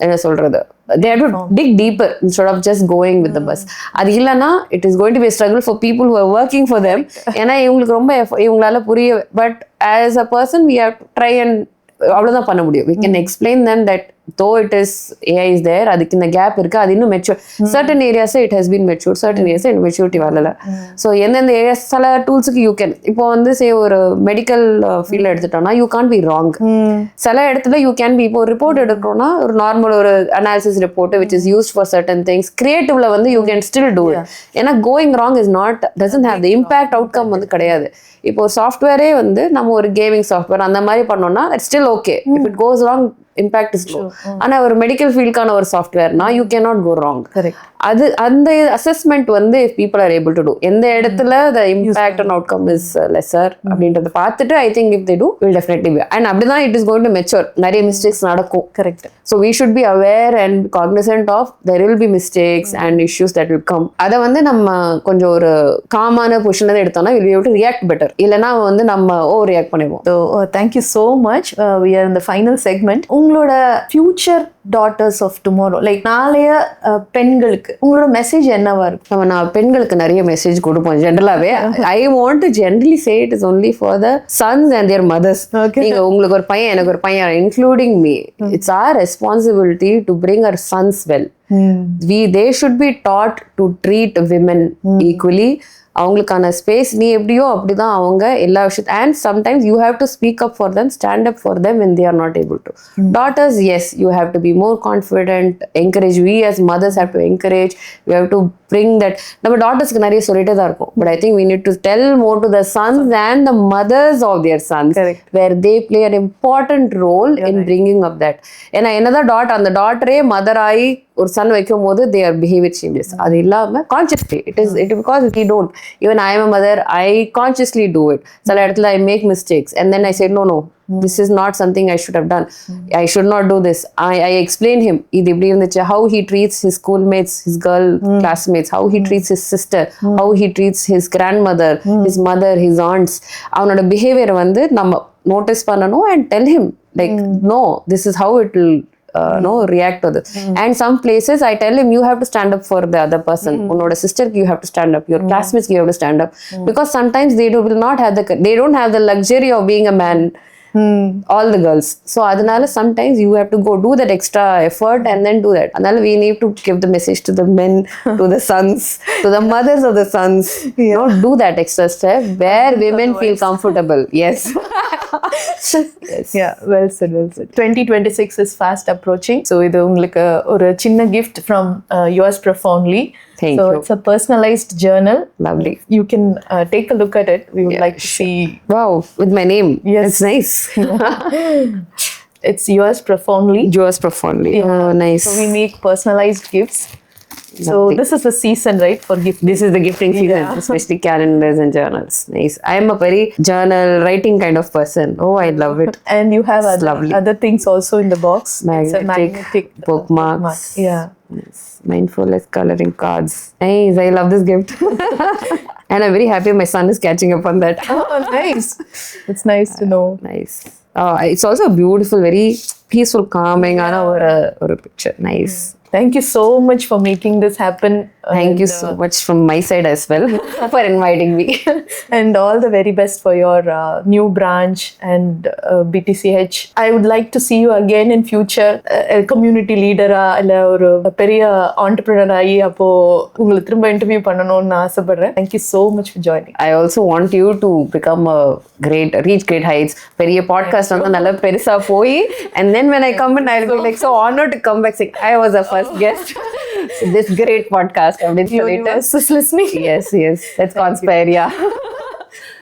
என்ன சொல்றது, they have to dig deeper instead of just going with the bus. அது இல்லைன்னா it is going to be a struggle for people who are working for them. ஏன்னா இவங்களுக்கு ரொம்ப இவங்களால புரிய, but as a person we have to try and அவ்வளோதான் பண்ண முடியும். We can explain them that though it is AI is there, அதுக்கு இந்த கேப் இருக்கு, அது இன்னும் mature. Certain areas it has been mature, certain areas maturity வரல. So எந்தெந்த ஏரியாஸ் சில டூல்ஸுக்கு யூ கேன், இப்போ வந்து சே ஒரு மெடிக்கல் ஃபீல்டில் எடுத்துட்டோம்னா யூ கான் பி ராங். சில இடத்துல யூ கேன் பி, இப்போ ஒரு ரிப்போர்ட் எடுக்கிறோம்னா ஒரு நார்மல் ஒரு analysis report which is used for certain things, கிரியேட்டிவ்ல வந்து you can still do it. ஏன்னா going wrong is not doesn't have the impact outcome வந்து கிடையாது. இப்போ ஒரு சாஃப்ட்வேரே வந்து நம்ம ஒரு கேமிங் சாஃப்ட்வேர் அந்த மாதிரி பண்ணோம்னா it's still okay. If it goes wrong impact is low. ஆனா ஒரு மெடிக்கல் ஃபீல்டுக்கான ஒரு சாஃப்ட்வேர்னா you can not go wrong. அது அந்த அசஸ்மெண்ட் வந்து if people are able to do, எந்த இடத்துல the impact and outcome is lesser அப்படின்றத பார்த்துட்டு I think if they do will definitely be, and அப்படிதான் it is going to mature. நிறைய mistakes நடக்கும். Correct. So we should be aware and cognizant of there will be mistakes and issues that will come. அதை வந்து நம்ம கொஞ்சம் ஒரு காமான பொசிஷன்ல எடுத்தோம்னா we'll be able to react better. இல்லைன்னா வந்து நம்ம ரியாக்ட் பண்ணிடுவோம். So thank you so much. We are in the final segment. உங்களோட future daughters of tomorrow, like நாளைய பெண்களுக்கு உங்களோட மெசேஜ் என்னவா இருக்கும்? நான் பெண்களுக்கு நிறைய மெசேஜ் கொடுப்போம் ஜென்ரலாவே. I want to generally say it is only for the sons and their mothers. நீங்க உங்களுக்கு ஒரு பையன், எனக்கு ஒரு பையன், including me, it's our responsibility to bring our sons well. they should be taught to treat women equally. அவங்களுக்கான space நீ எப்படியோ அப்படிதான் அவங்க எல்லா விஷயத்தையும். And sometimes you have to speak up for them, stand up for them when they are not able to. Daughters, yes, you have to be more confident, encourage. We as mothers have to encourage, we have to bring that. நம்ம டாட்டர்ஸ்க்கு நிறைய சொல்லிட்டே தான் இருக்கும், but I think we need to tell more to the sons and the mothers of their sons. Correct. Where they play an important role in bringing up that. ஏன்னா என்னதான் அந்த டாட்டரே mother ஆகி ஒரு சன் வைக்கும் போது their behavior changes. அது இல்லாம consciously it because we don't, even I am a mother, I consciously do it. சில இடத்துல I make mistakes and then I said no, this is not something I should have done. I should not do this. I explain him இது இப்படி இருந்துச்சு, how he treats his schoolmates, his girl classmates, how he treats his sister, how he treats his grandmother, his mother, his aunts. அவனோட behavior வந்து நம்ம notice பண்ணணும் and tell him like no, this is how it will react to this. And some places I tell him you have to stand up for the other person. Unoda sister you have to stand up, your classmates you have to stand up, because sometimes they will not have they don't have the luxury of being a man. All the girls. So adanaala sometimes you have to go do that extra effort and then do that. Adanaala we need to give the message to the men, to the sons, to the mothers of the sons. Do that extra step where women feel comfortable. Yes. Yeah, well said, well said. 2026 is fast approaching. So இது உங்களுக்கு ஒரு சின்ன gift from yours profoundly. Thank So you. it's a personalized journal. Lovely. You can take a look at it. We would like to see. Wow, with my name. Yes. It's nice. It's yours profoundly. Yours profoundly. Oh, nice. So we make personalized gifts. So Lovely. this is the season, right, for gift. This is the gifting season, Yeah. especially calendars and journals. Nice. I am a very journal writing kind of person. Oh, I love it. And you have It's lovely. other things also in the box. It's a Magnetic magnetic bookmarks. bookmark. Yeah. Yes. Mindfulness coloring cards. Nice. I love this gift. And I'm very happy my son is catching up on that. Oh, nice. It's nice to know. Nice. It's also a beautiful, very peaceful, calming or a picture. Nice. Thank you so much for making this happen. Thank you so much from my side as well for inviting me. And all the very best for your new branch and BTCH. I would like to see you again in future. A community leader இல்ல ஒரு பெரிய entrepreneur ஆகி அப்போ உங்களை திரும்ப interview பண்ணணும்னு ஆசைப்படுறேன். Thank you so much for joining. I also want you to become reach great heights. பெரிய பாட்காஸ்ட் வந்து நல்லா பெருசா போய் and then when I come in I'll be like so honored to come back saying I was the first guest this great podcast. Universe is listening. Yes, let's conspire, yeah.